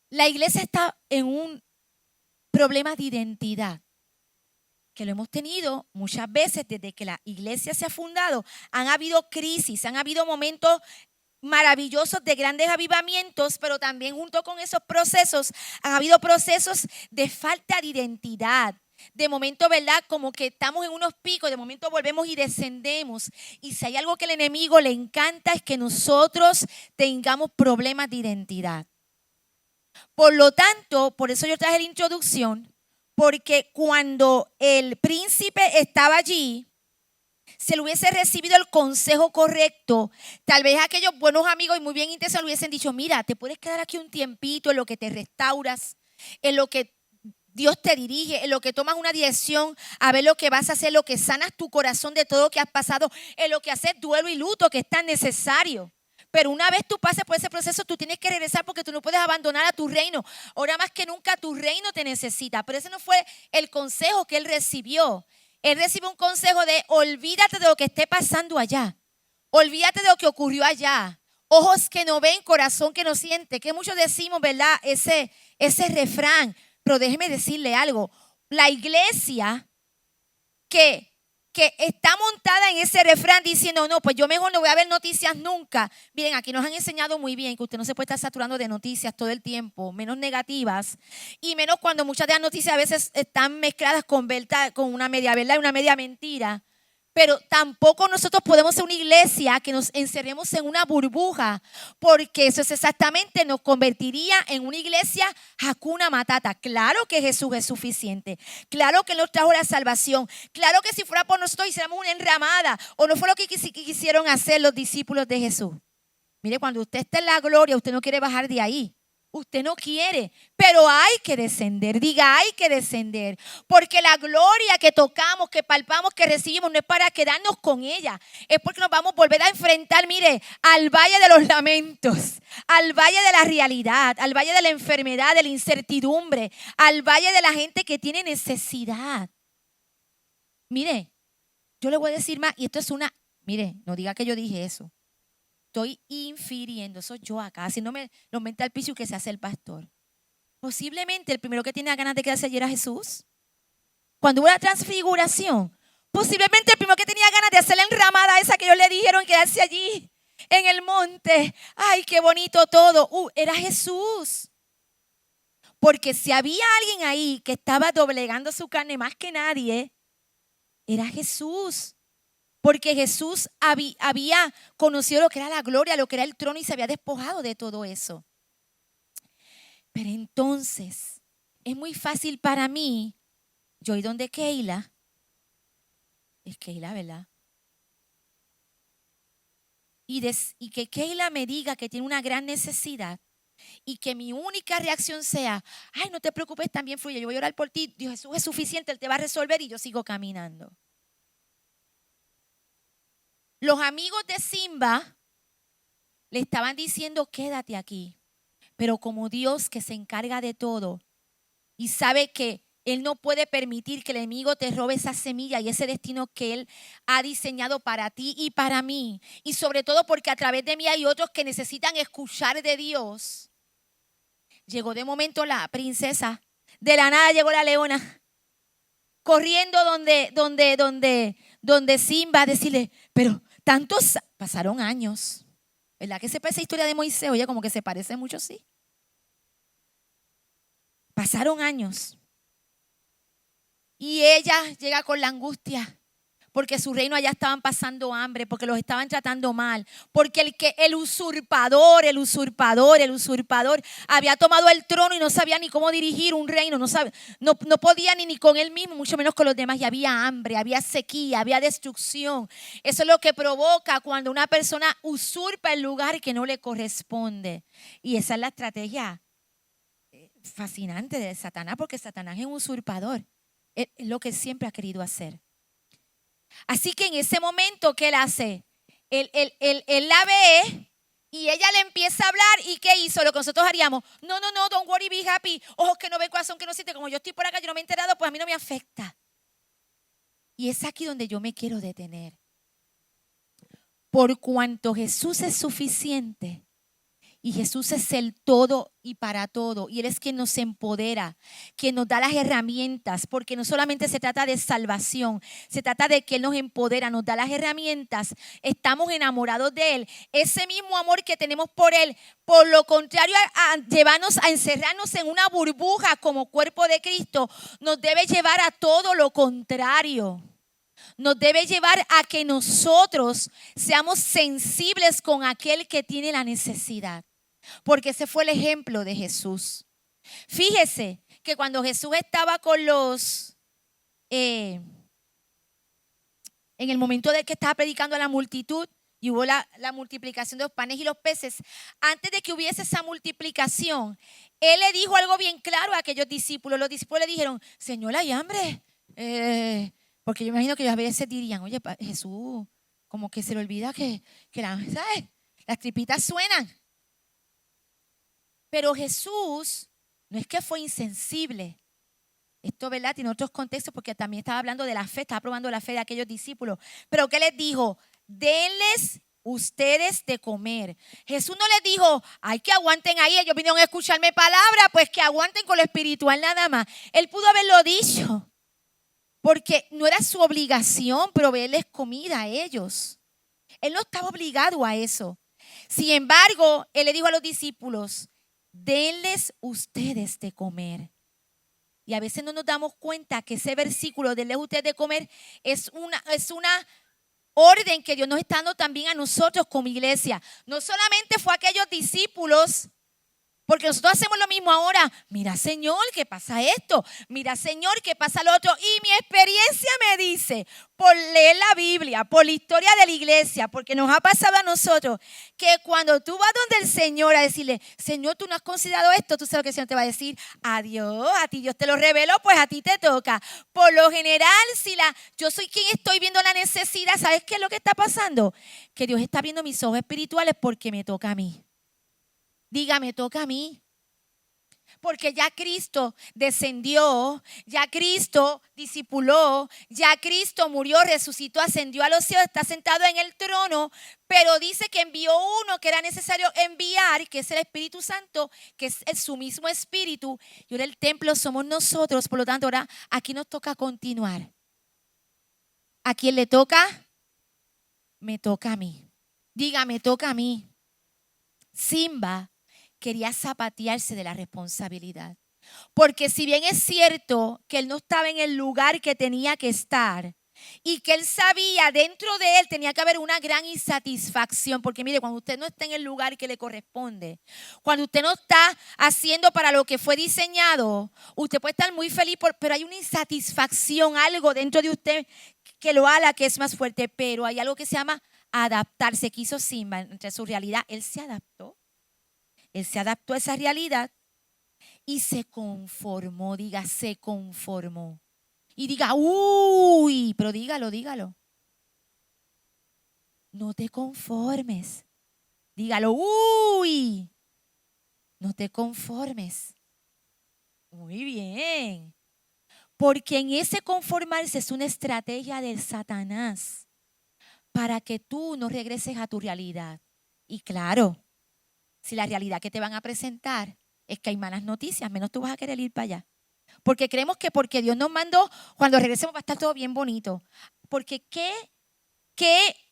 La iglesia está en un problema de identidad, que lo hemos tenido muchas veces desde que la iglesia se ha fundado. Han habido crisis, han habido momentos maravillosos de grandes avivamientos, pero también junto con esos procesos han habido procesos de falta de identidad. De momento, ¿verdad? Como que estamos en unos picos, de momento volvemos y descendemos. Y si hay algo que el enemigo le encanta es que nosotros tengamos problemas de identidad. Por lo tanto, por eso yo traje la introducción, porque cuando el príncipe estaba allí, si él hubiese recibido el consejo correcto, tal vez aquellos buenos amigos y muy bien intencionados le hubiesen dicho, mira, te puedes quedar aquí un tiempito en lo que te restauras, en lo que Dios te dirige, en lo que tomas una dirección a ver lo que vas a hacer, lo que sanas tu corazón de todo lo que has pasado, en lo que haces duelo y luto que es tan necesario. Pero una vez tú pases por ese proceso, tú tienes que regresar porque tú no puedes abandonar a tu reino. Ahora más que nunca tu reino te necesita. Pero ese no fue el consejo que él recibió. Él recibió un consejo de olvídate de lo que esté pasando allá. Olvídate de lo que ocurrió allá. Ojos que no ven, corazón que no siente. Que muchos decimos, ¿verdad? Ese refrán. Pero déjeme decirle algo. La iglesia que está montada en ese refrán diciendo, no, pues yo mejor no voy a ver noticias nunca. Miren, aquí nos han enseñado muy bien que usted no se puede estar saturando de noticias todo el tiempo, menos negativas, y menos cuando muchas de las noticias a veces están mezcladas con una media verdad y una media mentira. Pero tampoco nosotros podemos ser una iglesia que nos encerremos en una burbuja, porque eso es exactamente, nos convertiría en una iglesia Hakuna Matata. Claro que Jesús es suficiente, claro que Él nos trajo la salvación, claro que si fuera por nosotros hiciéramos una enramada, o no fue lo que quisieron hacer los discípulos de Jesús. Mire, cuando usted está en la gloria, usted no quiere bajar de ahí. Usted no quiere, pero hay que descender. Diga, hay que descender. Porque la gloria que tocamos, que palpamos, que recibimos, no es para quedarnos con ella. Es porque nos vamos a volver a enfrentar, mire, al valle de los lamentos, al valle de la realidad, al valle de la enfermedad, de la incertidumbre, al valle de la gente que tiene necesidad. Mire, yo le voy a decir más, y esto es mire, no diga que yo dije eso. Estoy infiriendo, soy yo acá, haciéndome los mente al piso y que se hace el pastor. Posiblemente el primero que tenía ganas de quedarse allí era Jesús. Cuando hubo la transfiguración, posiblemente el primero que tenía ganas de hacer la enramada esa que ellos le dijeron quedarse allí en el monte. Ay, qué bonito todo. Era Jesús. Porque si había alguien ahí que estaba doblegando su carne más que nadie, era Jesús. Porque Jesús había conocido lo que era la gloria, lo que era el trono y se había despojado de todo eso. Pero entonces, es muy fácil para mí, yo ir donde Keila, es Keila, ¿verdad? Y que Keila me diga que tiene una gran necesidad y que mi única reacción sea, ay, no te preocupes, también fluye, yo voy a orar por ti, Dios Jesús es suficiente, Él te va a resolver y yo sigo caminando. Los amigos de Simba le estaban diciendo, quédate aquí. Pero como Dios que se encarga de todo y sabe que Él no puede permitir que el enemigo te robe esa semilla y ese destino que Él ha diseñado para ti y para mí. Y sobre todo porque a través de mí hay otros que necesitan escuchar de Dios. Llegó de momento la princesa. De la nada llegó la leona. Corriendo donde Simba a decirle, pero pasaron años. ¿Verdad que sepa esa historia de Moisés? Oye, como que se parece mucho, sí. Pasaron años. Y ella llega con la angustia. Porque su reino allá estaban pasando hambre, porque los estaban tratando mal, porque el usurpador había tomado el trono y no sabía ni cómo dirigir un reino, no podía ni con él mismo, mucho menos con los demás, y había hambre, había sequía, había destrucción. Eso es lo que provoca cuando una persona usurpa el lugar que no le corresponde. Y esa es la estrategia fascinante de Satanás, porque Satanás es un usurpador, es lo que siempre ha querido hacer. Así que en ese momento, ¿qué él hace? Él la ve y ella le empieza a hablar. ¿Y qué hizo? Lo que nosotros haríamos. No, don't worry, be happy. Ojos que no ve, corazón que no siente. Como yo estoy por acá, yo no me he enterado, pues a mí no me afecta. Y es aquí donde yo me quiero detener. Por cuanto Jesús es suficiente. Y Jesús es el todo y para todo. Y Él es quien nos empodera, quien nos da las herramientas. Porque no solamente se trata de salvación, se trata de que Él nos empodera, nos da las herramientas. Estamos enamorados de Él. Ese mismo amor que tenemos por Él, por lo contrario a llevarnos a encerrarnos en una burbuja como cuerpo de Cristo, nos debe llevar a todo lo contrario. Nos debe llevar a que nosotros seamos sensibles con aquel que tiene la necesidad. Porque ese fue el ejemplo de Jesús. Fíjese que cuando Jesús estaba con en el momento de que estaba predicando a la multitud y hubo la multiplicación de los panes y los peces, antes de que hubiese esa multiplicación, Él le dijo algo bien claro a aquellos discípulos. Los discípulos le dijeron, Señor, hay hambre. Porque yo imagino que ellos a veces dirían, oye, Jesús, como que se le olvida que ¿sabes? Las tripitas suenan. Pero Jesús no es que fue insensible. Esto, ¿verdad? Tiene otros contextos porque también estaba hablando de la fe, estaba probando la fe de aquellos discípulos. Pero ¿qué les dijo? Denles ustedes de comer. Jesús no les dijo, ay, que aguanten ahí, ellos vinieron a escucharme palabra, pues que aguanten con lo espiritual nada más. Él pudo haberlo dicho, porque no era su obligación proveerles comida a ellos. Él no estaba obligado a eso. Sin embargo, Él le dijo a los discípulos, denles ustedes de comer. Y a veces no nos damos cuenta que ese versículo, denles ustedes de comer, es una orden que Dios nos está dando también a nosotros como iglesia. No solamente fue a aquellos discípulos, porque nosotros hacemos lo mismo ahora. Mira, Señor, ¿qué pasa esto? Mira, Señor, ¿qué pasa lo otro? Y mi experiencia me dice, por leer la Biblia, por la historia de la iglesia, porque nos ha pasado a nosotros, que cuando tú vas donde el Señor a decirle, Señor, tú no has considerado esto, tú sabes lo que el Señor te va a decir, adiós, a ti Dios te lo reveló, pues a ti te toca. Por lo general, yo soy quien estoy viendo la necesidad, ¿sabes qué es lo que está pasando? Que Dios está abriendo mis ojos espirituales porque me toca a mí. Dígame, toca a mí. Porque ya Cristo descendió, ya Cristo discipuló, ya Cristo murió, resucitó, ascendió a los cielos, está sentado en el trono, pero dice que envió uno que era necesario enviar, que es el Espíritu Santo, que es su mismo Espíritu. Y ahora el templo somos nosotros, por lo tanto ahora aquí nos toca continuar. ¿A quién le toca? Me toca a mí. Dígame, toca a mí. Simba quería zapatearse de la responsabilidad. Porque si bien es cierto que él no estaba en el lugar que tenía que estar y que él sabía, dentro de él tenía que haber una gran insatisfacción. Porque mire, cuando usted no está en el lugar que le corresponde, cuando usted no está haciendo para lo que fue diseñado, usted puede estar muy feliz, pero hay una insatisfacción, algo dentro de usted que lo ala, que es más fuerte. Pero hay algo que se llama adaptarse. Que hizo Simba entre su realidad. Él se adaptó. Él se adaptó a esa realidad y se conformó, diga, se conformó. Y diga, uy, pero dígalo. No te conformes. Dígalo, uy, no te conformes. Muy bien. Porque en ese conformarse es una estrategia del Satanás para que tú no regreses a tu realidad. Y claro, si la realidad que te van a presentar es que hay malas noticias, menos tú vas a querer ir para allá. Porque creemos que porque Dios nos mandó, cuando regresemos va a estar todo bien bonito. Porque qué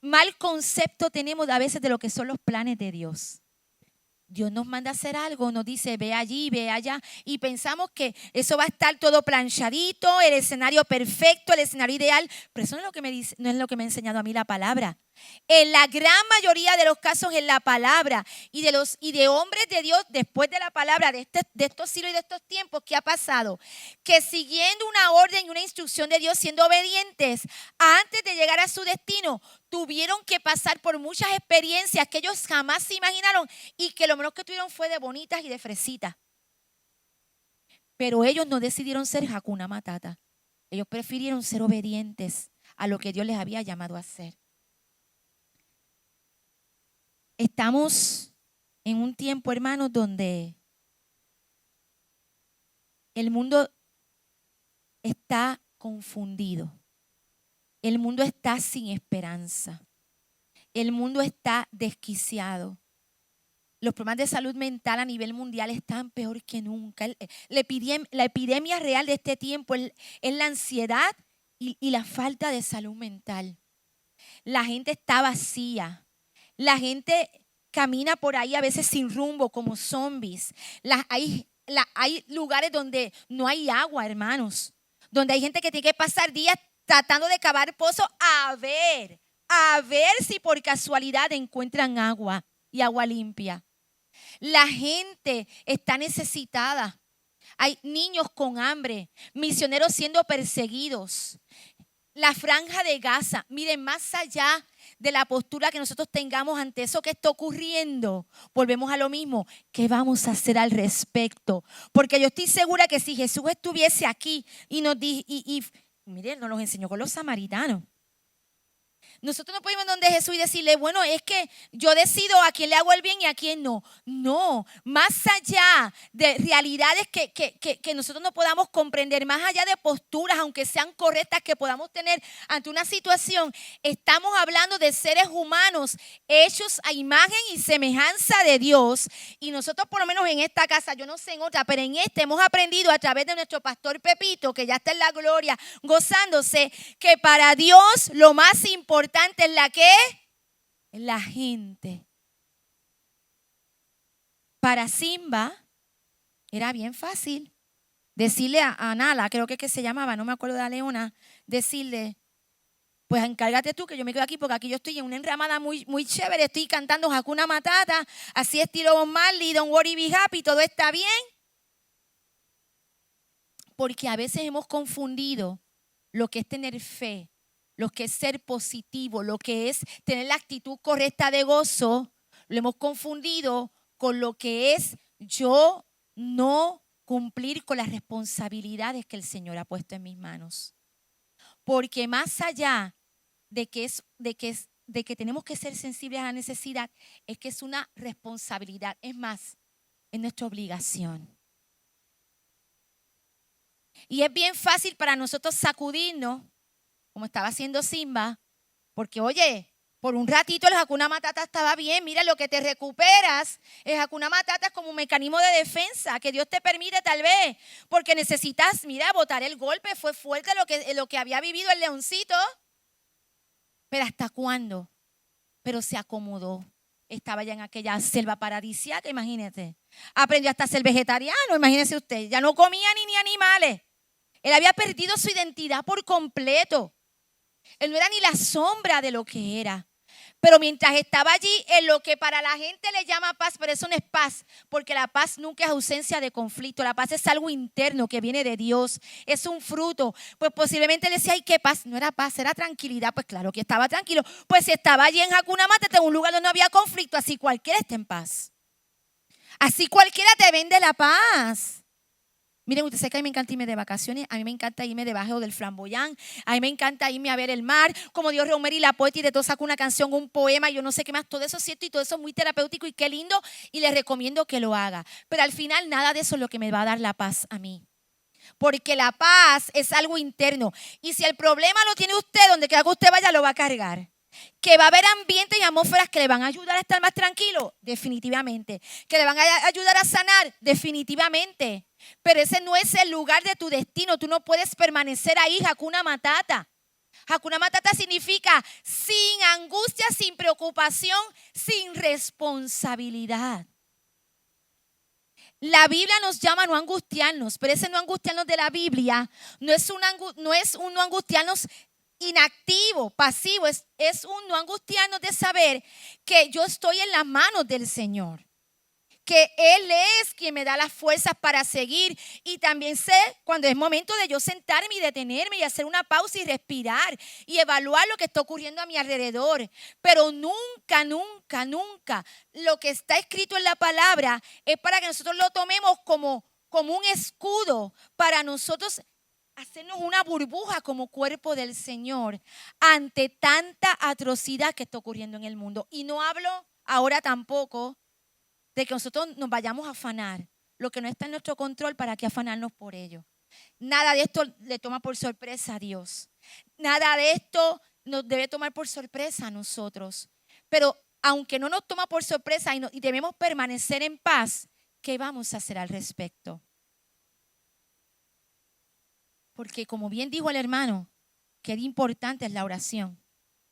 mal concepto tenemos a veces de lo que son los planes de Dios. Dios nos manda a hacer algo, nos dice ve allí, ve allá y pensamos que eso va a estar todo planchadito, el escenario perfecto, el escenario ideal, pero eso no es lo que me dice, no es lo que me ha enseñado a mí la palabra. En la gran mayoría de los casos en la palabra y de hombres de Dios después de la palabra de estos siglos y de estos tiempos, ¿qué ha pasado? Que siguiendo una orden y una instrucción de Dios, siendo obedientes, antes de llegar a su destino, tuvieron que pasar por muchas experiencias que ellos jamás se imaginaron y que lo menos que tuvieron fue de bonitas y de fresitas. Pero ellos no decidieron ser Hakuna Matata. Ellos prefirieron ser obedientes a lo que Dios les había llamado a hacer. Estamos en un tiempo, hermanos, donde el mundo está confundido. El mundo está sin esperanza. El mundo está desquiciado. Los problemas de salud mental a nivel mundial están peor que nunca. La epidemia real de este tiempo es la ansiedad y la falta de salud mental. La gente está vacía. La gente camina por ahí a veces sin rumbo, como zombies. Hay lugares donde no hay agua, hermanos. Donde hay gente que tiene que pasar días tratando de cavar pozos a ver si por casualidad encuentran agua y agua limpia. La gente está necesitada. Hay niños con hambre, misioneros siendo perseguidos. La franja de Gaza, miren, más allá de la postura que nosotros tengamos ante eso que está ocurriendo, volvemos a lo mismo. ¿Qué vamos a hacer al respecto? Porque yo estoy segura que si Jesús estuviese aquí y nos miren, nos los enseñó con los samaritanos. Nosotros no podemos ir donde Jesús y decirle, bueno, es que yo decido a quién le hago el bien y a quién no. No, más allá de realidades que nosotros no podamos comprender, más allá de posturas, aunque sean correctas, que podamos tener ante una situación, estamos hablando de seres humanos hechos a imagen y semejanza de Dios. Y nosotros por lo menos en esta casa, yo no sé en otra, pero en esta hemos aprendido a través de nuestro pastor Pepito, que ya está en la gloria, gozándose, que para Dios lo más importante es la gente. Para Simba era bien fácil decirle a Nala, creo que se llamaba, no me acuerdo de la leona, decirle, Pues encárgate tú que yo me quedo aquí porque aquí yo estoy en una enramada muy, muy chévere. Estoy cantando Hakuna Matata, así estilo Bob Marley, Don't Worry Be Happy, todo está bien. Porque a veces hemos confundido lo que es tener fe, lo que es ser positivo, lo que es tener la actitud correcta de gozo. Lo hemos confundido con lo que es yo no cumplir con las responsabilidades que el Señor ha puesto en mis manos. Porque más allá de que tenemos que ser sensibles a la necesidad, es que es una responsabilidad. Es más, es nuestra obligación. Y es bien fácil para nosotros sacudirnos, como estaba haciendo Simba, porque oye, por un ratito el Hakuna Matata estaba bien. Mira, lo que te recuperas, el Hakuna Matata es como un mecanismo de defensa que Dios te permite tal vez, porque necesitas, mira, botar el golpe. Fue fuerte lo que había vivido el leoncito. Pero ¿hasta cuándo? Pero se acomodó. Estaba ya en aquella selva paradisíaca, imagínate. Aprendió hasta a ser vegetariano, imagínese usted. Ya no comía ni animales. Él había perdido su identidad por completo. Él no era ni la sombra de lo que era. Pero mientras estaba allí, en lo que para la gente le llama paz, pero eso no es paz, porque la paz nunca es ausencia de conflicto. La paz es algo interno que viene de Dios, es un fruto. Pues posiblemente le decía, ay, qué paz. No era paz, era tranquilidad. Pues claro que estaba tranquilo. Pues si estaba allí en Hakuna Matata, en un lugar donde no había conflicto, así cualquiera está en paz. Así cualquiera te vende la paz. Miren, usted sabe que a mí me encanta irme de vacaciones, a mí me encanta irme debajo del flamboyán, a mí me encanta irme a ver el mar, como Dios Romer y la poeta y de todo saca una canción, un poema, yo no sé qué más, todo eso es cierto y todo eso es muy terapéutico y qué lindo y les recomiendo que lo haga. Pero al final nada de eso es lo que me va a dar la paz a mí. Porque la paz es algo interno y si el problema lo tiene usted, donde quiera que usted vaya lo va a cargar. Que va a haber ambientes y atmósferas que le van a ayudar a estar más tranquilo, definitivamente. Que le van a ayudar a sanar, definitivamente. Pero ese no es el lugar de tu destino. Tú no puedes permanecer ahí, Hakuna Matata. Hakuna Matata significa sin angustia, sin preocupación, sin responsabilidad. La Biblia nos llama a no angustiarnos, pero ese no angustiarnos de la Biblia no es un no angustiarnos inactivo, pasivo, es un no angustiarnos de saber que yo estoy en las manos del Señor, que Él es quien me da las fuerzas para seguir y también sé cuando es momento de yo sentarme y detenerme y hacer una pausa y respirar y evaluar lo que está ocurriendo a mi alrededor, pero nunca, nunca, nunca lo que está escrito en la palabra es para que nosotros lo tomemos como un escudo para nosotros hacernos una burbuja como cuerpo del Señor ante tanta atrocidad que está ocurriendo en el mundo. Y no hablo ahora tampoco de que nosotros nos vayamos a afanar. Lo que no está en nuestro control, ¿para qué afanarnos por ello? Nada de esto le toma por sorpresa a Dios. Nada de esto nos debe tomar por sorpresa a nosotros. Pero aunque no nos toma por sorpresa y debemos permanecer en paz, ¿qué vamos a hacer al respecto? Porque como bien dijo el hermano, qué importante es la oración,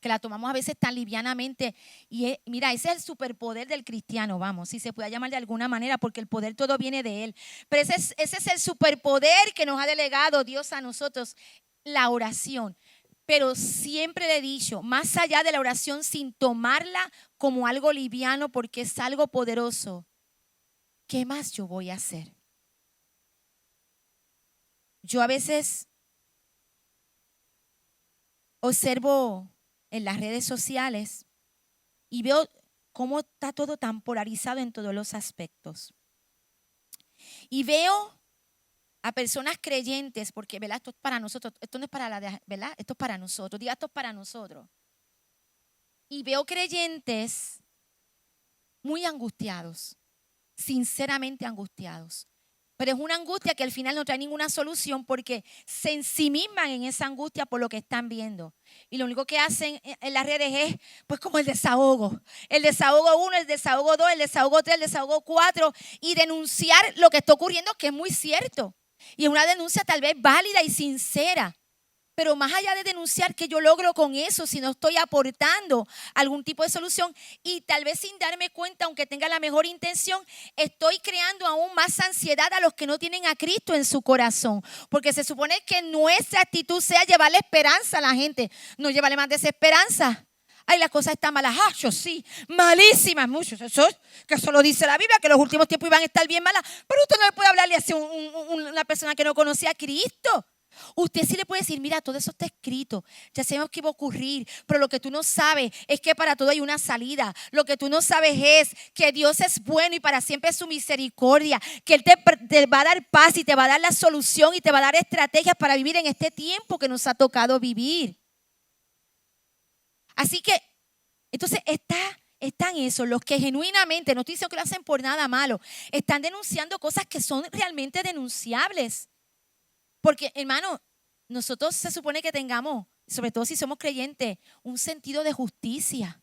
que la tomamos a veces tan livianamente. Y mira, ese es el superpoder del cristiano, vamos, si se puede llamar de alguna manera, porque el poder todo viene de Él. Pero ese es el superpoder que nos ha delegado Dios a nosotros, la oración. Pero siempre le he dicho, más allá de la oración, sin tomarla como algo liviano, porque es algo poderoso, ¿qué más yo voy a hacer? Yo a veces observo en las redes sociales y veo cómo está todo tan polarizado en todos los aspectos. Y veo a personas creyentes, porque ¿verdad? Esto es para nosotros, esto no es para la, ¿verdad? Esto es para nosotros, diga, esto es para nosotros. Y veo creyentes muy angustiados, sinceramente angustiados. Pero es una angustia que al final no trae ninguna solución porque se ensimisman en esa angustia por lo que están viendo. Y lo único que hacen en las redes es pues como el desahogo. El desahogo 1, el desahogo 2, el desahogo 3, el desahogo 4 y denunciar lo que está ocurriendo, que es muy cierto. Y es una denuncia tal vez válida y sincera. Pero más allá de denunciar, ¿qué yo logro con eso si no estoy aportando algún tipo de solución? Y tal vez sin darme cuenta, aunque tenga la mejor intención, estoy creando aún más ansiedad a los que no tienen a Cristo en su corazón. Porque se supone que nuestra actitud sea llevarle esperanza a la gente, no llevarle más desesperanza. Ay, las cosas están malas. Ah, yo sí, malísimas, muchos. Que eso lo dice la Biblia, que los últimos tiempos iban a estar bien malas. Pero usted no le puede hablarle así a una persona que no conocía a Cristo. Usted sí le puede decir, mira, todo eso está escrito, ya sabemos que iba a ocurrir, pero lo que tú no sabes es que para todo hay una salida. Lo que tú no sabes es que Dios es bueno y para siempre es su misericordia, que Él te va a dar paz y te va a dar la solución y te va a dar estrategias para vivir en este tiempo que nos ha tocado vivir. Así que, entonces están esos, los que genuinamente, no estoy diciendo que lo hacen por nada malo, están denunciando cosas que son realmente denunciables. Porque, hermano, nosotros se supone que tengamos, sobre todo si somos creyentes, un sentido de justicia.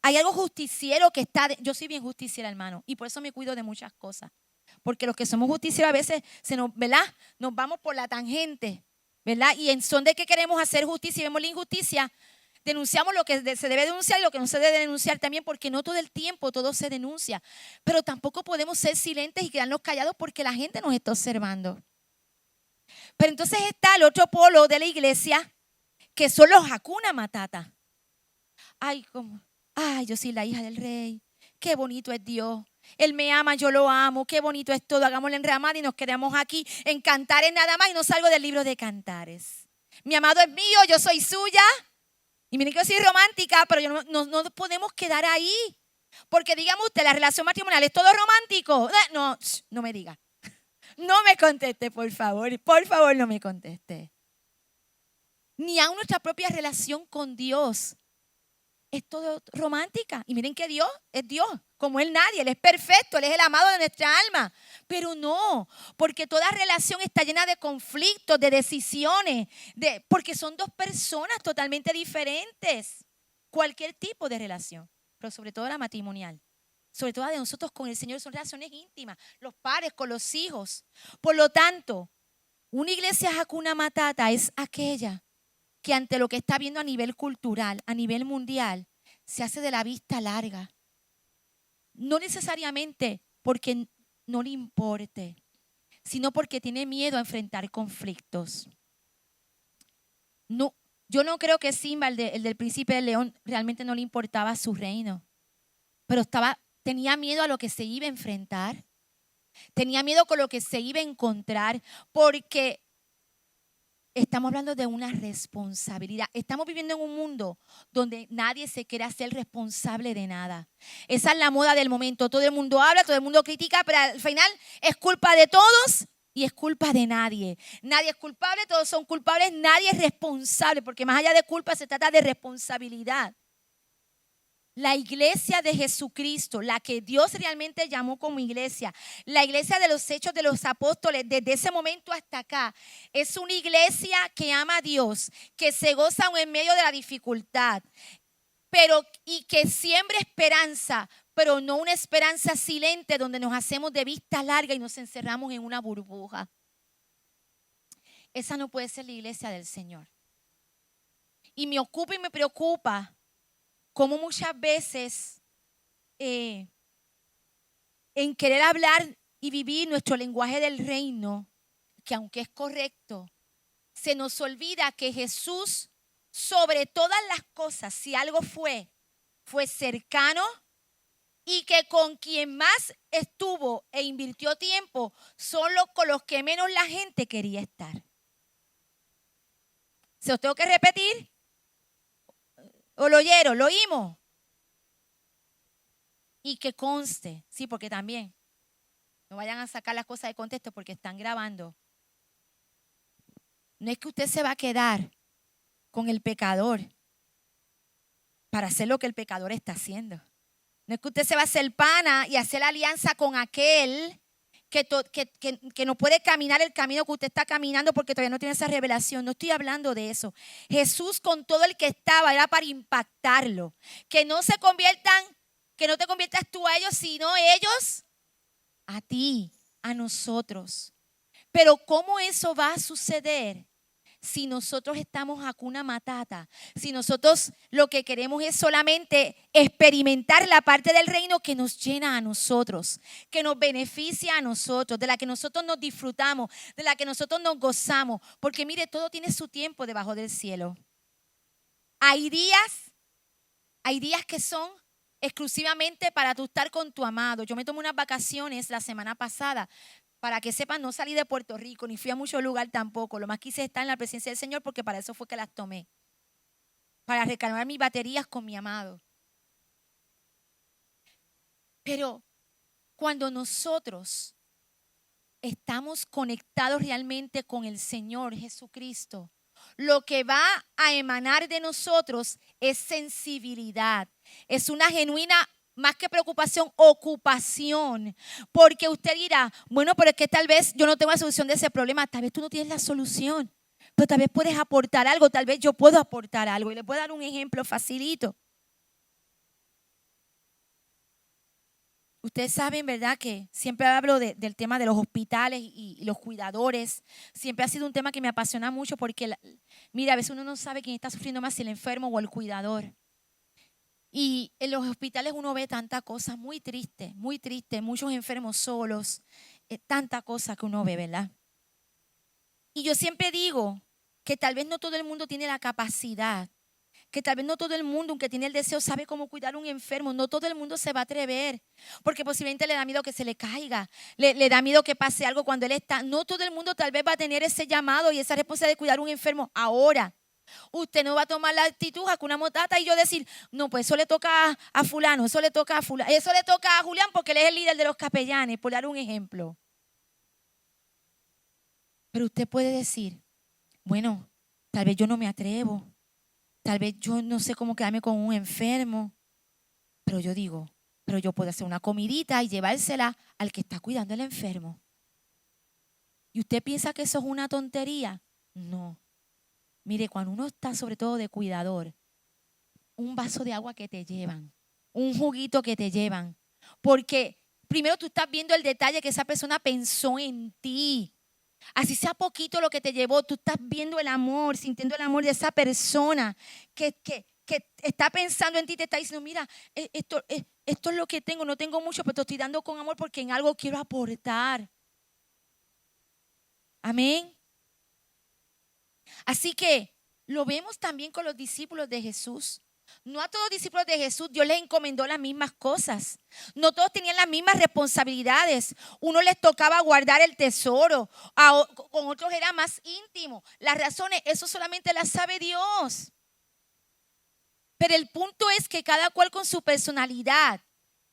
Hay algo justiciero que está, yo soy bien justiciera, hermano, y por eso me cuido de muchas cosas. Porque los que somos justicieros a veces, ¿verdad? Nos vamos por la tangente, ¿verdad? Y en son de que queremos hacer justicia y vemos la injusticia, denunciamos lo que se debe denunciar y lo que no se debe denunciar también, porque no todo el tiempo todo se denuncia. Pero tampoco podemos ser silentes y quedarnos callados porque la gente nos está observando. Pero entonces está el otro polo de la iglesia, que son los Hakuna Matata. Ay, yo soy la hija del rey. Qué bonito es Dios. Él me ama, yo lo amo. Qué bonito es todo. Hagámosle enramada y nos quedamos aquí en Cantares nada más y no salgo del libro de Cantares. Mi amado es mío, yo soy suya. Y miren que yo soy romántica, pero no podemos quedar ahí. Porque dígame usted, la relación matrimonial es todo romántico. No me diga. No me conteste, por favor no me conteste. Ni aun nuestra propia relación con Dios es todo romántica. Y miren que Dios es Dios, como Él nadie, Él es perfecto, Él es el amado de nuestra alma. Pero no, porque toda relación está llena de conflictos, de decisiones, porque son dos personas totalmente diferentes. Cualquier tipo de relación, pero sobre todo la matrimonial. Sobre todo de nosotros con el Señor, son relaciones íntimas, los padres con los hijos. Por lo tanto, una iglesia Hakuna Matata es aquella que ante lo que está viendo a nivel cultural, a nivel mundial, se hace de la vista larga. No necesariamente porque no le importe, sino porque tiene miedo a enfrentar conflictos. No, yo no creo que Simba, el del príncipe del león, realmente no le importaba su reino, pero tenía miedo a lo que se iba a enfrentar. Tenía miedo con lo que se iba a encontrar, porque estamos hablando de una responsabilidad. Estamos viviendo en un mundo donde nadie se quiere hacer responsable de nada. Esa es la moda del momento. Todo el mundo habla, todo el mundo critica, pero al final es culpa de todos y es culpa de nadie. Nadie es culpable, todos son culpables, nadie es responsable, porque más allá de culpa se trata de responsabilidad. La iglesia de Jesucristo, la que Dios realmente llamó como iglesia, la iglesia de los hechos de los apóstoles, desde ese momento hasta acá, es una iglesia que ama a Dios, que se goza aún en medio de la dificultad, y que siembra esperanza, pero no una esperanza silente donde nos hacemos de vista larga y nos encerramos en una burbuja. Esa no puede ser la iglesia del Señor. Y me ocupa y me preocupa como muchas veces en querer hablar y vivir nuestro lenguaje del reino, que aunque es correcto, se nos olvida que Jesús, sobre todas las cosas, si algo fue cercano, y que con quien más estuvo e invirtió tiempo son con los que menos la gente quería estar. ¿Se los tengo que repetir? ¿O lo oyeron? ¿Lo oímos? Y que conste, sí, porque también no vayan a sacar las cosas de contexto porque están grabando. No es que usted se va a quedar con el pecador para hacer lo que el pecador está haciendo. No es que usted se va a hacer pana y hacer alianza con aquel que no puede caminar el camino que usted está caminando porque todavía no tiene esa revelación. No estoy hablando de eso. Jesús con todo el que estaba era para impactarlo. Que no te conviertas tú a ellos, sino ellos a ti, a nosotros. Pero ¿cómo eso va a suceder si nosotros estamos Hakuna Matata, si nosotros lo que queremos es solamente experimentar la parte del reino que nos llena a nosotros, que nos beneficia a nosotros, de la que nosotros nos disfrutamos, de la que nosotros nos gozamos. Porque mire, todo tiene su tiempo debajo del cielo. Hay días que son exclusivamente para tú estar con tu amado. Yo me tomé unas vacaciones la semana pasada. Para que sepan, no salí de Puerto Rico, ni fui a mucho lugar tampoco. Lo más quise estar en la presencia del Señor porque para eso fue que las tomé. Para recargar mis baterías con mi amado. Pero cuando nosotros estamos conectados realmente con el Señor Jesucristo, lo que va a emanar de nosotros es sensibilidad. Es una genuina, más que preocupación, ocupación. Porque usted dirá, bueno, pero es que tal vez yo no tengo la solución de ese problema. Tal vez tú no tienes la solución, pero tal vez puedes aportar algo. Tal vez yo puedo aportar algo. Y le puedo dar un ejemplo facilito. Ustedes saben, ¿verdad?, que siempre hablo del tema de los hospitales y los cuidadores. Siempre ha sido un tema que me apasiona mucho porque, mira, a veces uno no sabe quién está sufriendo más, si el enfermo o el cuidador. Y en los hospitales uno ve tanta cosa muy triste, muchos enfermos solos, tanta cosa que uno ve, ¿verdad? Y yo siempre digo que tal vez no todo el mundo tiene la capacidad, que tal vez no todo el mundo, aunque tiene el deseo, sabe cómo cuidar a un enfermo. No todo el mundo se va a atrever, porque posiblemente le da miedo que se le caiga, le da miedo que pase algo cuando él está. No todo el mundo tal vez va a tener ese llamado y esa responsabilidad de cuidar a un enfermo ahora. Usted no va a tomar la actitud Hakuna Matata y yo decir, no, pues eso le toca a fulano, eso le toca a fulano, eso le toca a Julián porque él es el líder de los capellanes, por dar un ejemplo. Pero usted puede decir, bueno, tal vez yo no me atrevo, tal vez yo no sé cómo quedarme con un enfermo, pero yo digo, pero yo puedo hacer una comidita y llevársela al que está cuidando al enfermo. ¿Y usted piensa que eso es una tontería? No. Mire, cuando uno está sobre todo de cuidador, un vaso de agua que te llevan, un juguito que te llevan, porque primero tú estás viendo el detalle que esa persona pensó en ti. Así sea poquito lo que te llevó, tú estás viendo el amor, sintiendo el amor de esa persona que está pensando en ti, te está diciendo, mira, esto es lo que tengo, no tengo mucho, pero te estoy dando con amor porque en algo quiero aportar. Amén. Así que lo vemos también con los discípulos de Jesús. No a todos los discípulos de Jesús Dios les encomendó las mismas cosas. No todos tenían las mismas responsabilidades. Uno les tocaba guardar el tesoro, con otros era más íntimo. Las razones, eso solamente las sabe Dios. Pero el punto es que cada cual con su personalidad,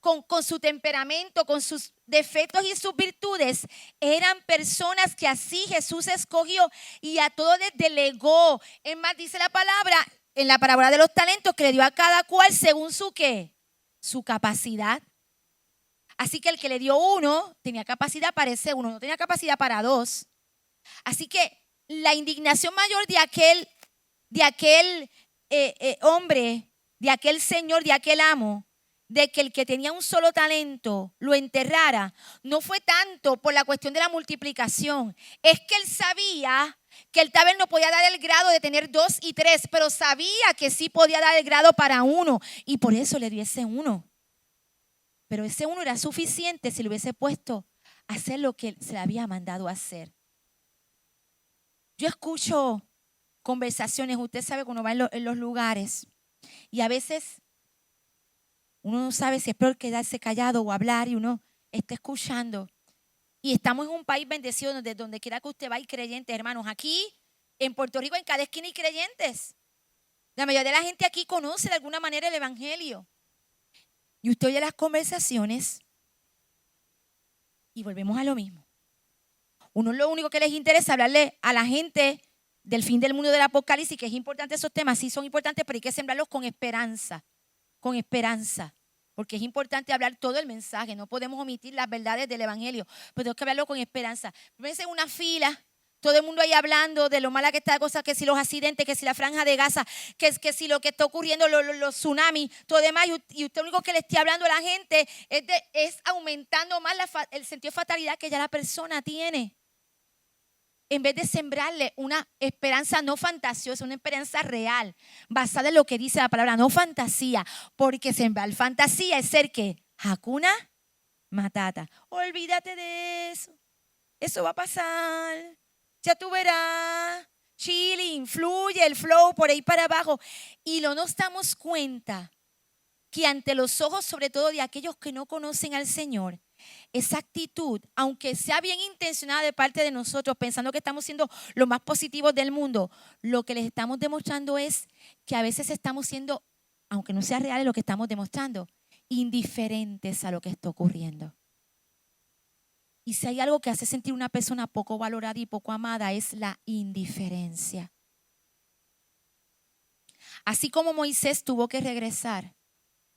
con su temperamento, con sus defectos y sus virtudes, eran personas que así Jesús escogió y a todos les delegó. Es más, dice la palabra, en la parábola de los talentos, que le dio a cada cual según su ¿qué? Su capacidad. Así que el que le dio uno tenía capacidad para ese uno, no tenía capacidad para dos. Así que la indignación mayor de aquel hombre, de aquel señor, de aquel amo, de que el que tenía un solo talento lo enterrara, no fue tanto por la cuestión de la multiplicación. Es que él sabía que él tal vez no podía dar el grado de tener 2 y 3, pero sabía que sí podía dar el grado para 1 y por eso le dio ese 1. Pero ese 1 era suficiente si le hubiese puesto a hacer lo que se le había mandado a hacer. Yo escucho conversaciones, usted sabe cuando va en los lugares y a veces uno no sabe si es peor quedarse callado o hablar y uno está escuchando. Y estamos en un país bendecido donde quiera que usted va hay creyentes, hermanos. Aquí en Puerto Rico en cada esquina hay creyentes. La mayoría de la gente aquí conoce de alguna manera el evangelio. Y usted oye las conversaciones y volvemos a lo mismo. Uno lo único que les interesa es hablarle a la gente del fin del mundo del apocalipsis, que es importante esos temas, sí son importantes, pero hay que sembrarlos con esperanza, porque es importante hablar todo el mensaje, no podemos omitir las verdades del evangelio, pero tenemos que hablarlo con esperanza. Pónganse en una fila, todo el mundo ahí hablando de lo mala que está la cosa, que si los accidentes, que si la franja de Gaza, que si lo que está ocurriendo, los tsunamis, todo demás, y usted lo único que le esté hablando a la gente es aumentando más el sentido de fatalidad que ya la persona tiene. en vez de sembrarle una esperanza no fantasiosa, una esperanza real, basada en lo que dice la palabra, no fantasía, porque sembrar fantasía es ser que Hakuna Matata. Olvídate de eso. Eso va a pasar. Ya tú verás. Chilling, fluye el flow por ahí para abajo. Y no nos damos cuenta que ante los ojos, sobre todo de aquellos que no conocen al Señor, esa actitud, aunque sea bien intencionada de parte de nosotros, pensando que estamos siendo los más positivos del mundo, lo que les estamos demostrando es que a veces estamos siendo, aunque no sea real lo que estamos demostrando, indiferentes a lo que está ocurriendo. Y si hay algo que hace sentir una persona poco valorada y poco amada, es la indiferencia. Así como Moisés tuvo que regresar,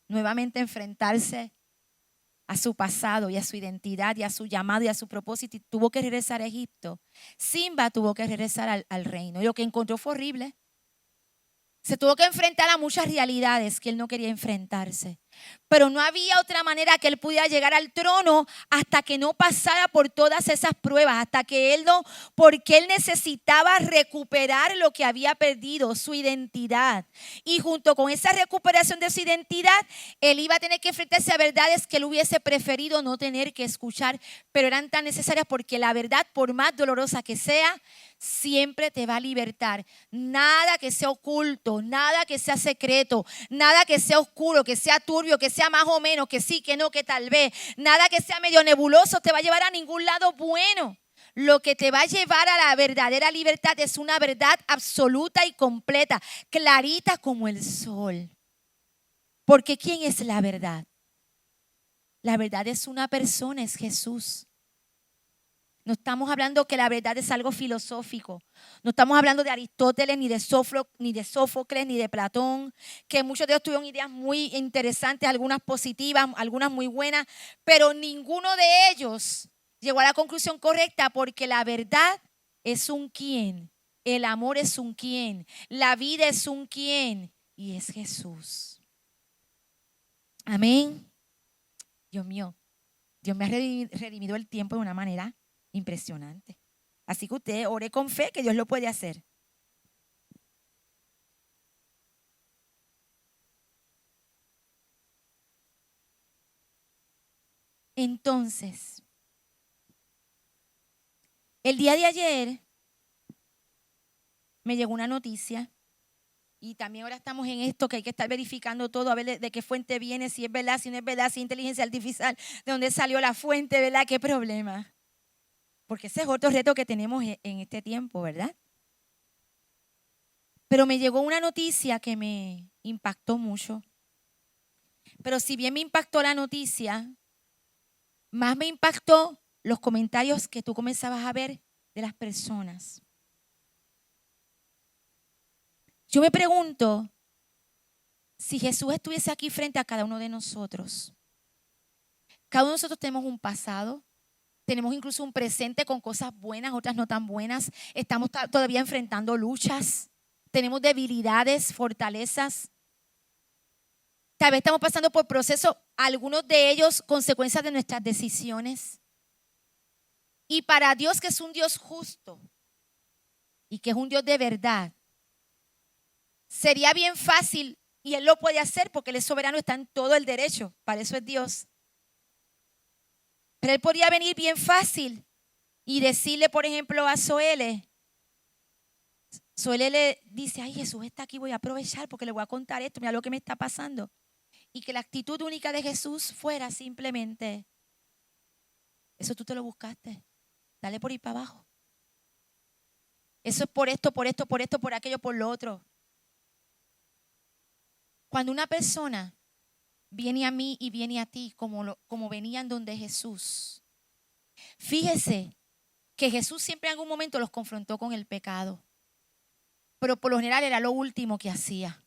nuevamente enfrentarse a su pasado y a su identidad y a su llamado y a su propósito, y tuvo que regresar a Egipto, Simba tuvo que regresar al reino. Y lo que encontró fue horrible. Se tuvo que enfrentar a muchas realidades que él no quería enfrentarse. Pero no había otra manera que él pudiera llegar al trono hasta que no pasara por todas esas pruebas, hasta que él no, porque él necesitaba recuperar lo que había perdido, su identidad. Y junto con esa recuperación de su identidad, él iba a tener que enfrentarse a verdades que él hubiese preferido no tener que escuchar, pero eran tan necesarias porque la verdad, por más dolorosa que sea, siempre te va a libertar. Nada que sea oculto, nada que sea secreto, nada que sea oscuro, que sea turbio, que sea más o menos, que sí, que no, que tal vez, nada que sea medio nebuloso te va a llevar a ningún lado bueno. Lo que te va a llevar a la verdadera libertad es una verdad absoluta y completa, clarita como el sol. Porque ¿quién es la verdad? La verdad es una persona, es Jesús. No estamos hablando que la verdad es algo filosófico. No estamos hablando de Aristóteles, ni de Sófocles, ni de Platón, que muchos de ellos tuvieron ideas muy interesantes, algunas positivas, algunas muy buenas, pero ninguno de ellos llegó a la conclusión correcta, porque la verdad es un quién, el amor es un quién, la vida es un quién, y es Jesús. Amén. Dios mío, Dios me ha redimido el tiempo de una manera impresionante. Así que usted ore con fe que Dios lo puede hacer. Entonces, el día de ayer me llegó una noticia, y también ahora estamos en esto que hay que estar verificando todo, a ver de qué fuente viene, si es verdad, si no es verdad, si es inteligencia artificial, de dónde salió la fuente, ¿verdad? ¿Qué problema? Porque ese es otro reto que tenemos en este tiempo, ¿verdad? Pero me llegó una noticia que me impactó mucho. Pero si bien me impactó la noticia, más me impactó los comentarios que tú comenzabas a ver de las personas. Yo me pregunto si Jesús estuviese aquí frente a cada uno de nosotros. Cada uno de nosotros tenemos un pasado. Tenemos incluso un presente con cosas buenas, otras no tan buenas. Estamos todavía enfrentando luchas. Tenemos debilidades, fortalezas. Tal vez estamos pasando por procesos, algunos de ellos consecuencias de nuestras decisiones. Y para Dios, que es un Dios justo y que es un Dios de verdad, sería bien fácil, y Él lo puede hacer porque Él es soberano, está en todo el derecho, para eso es Dios. Pero Él podría venir bien fácil y decirle, por ejemplo, a Zoele. Zoele le dice, ay, Jesús está aquí, voy a aprovechar porque le voy a contar esto, mira lo que me está pasando. Y que la actitud única de Jesús fuera simplemente, eso tú te lo buscaste, dale por ahí para abajo. Eso es por esto, por esto, por esto, por aquello, por lo otro. Cuando una persona viene a mí y viene a ti como venían donde Jesús, fíjese que Jesús siempre en algún momento los confrontó con el pecado, pero por lo general era lo último que hacía.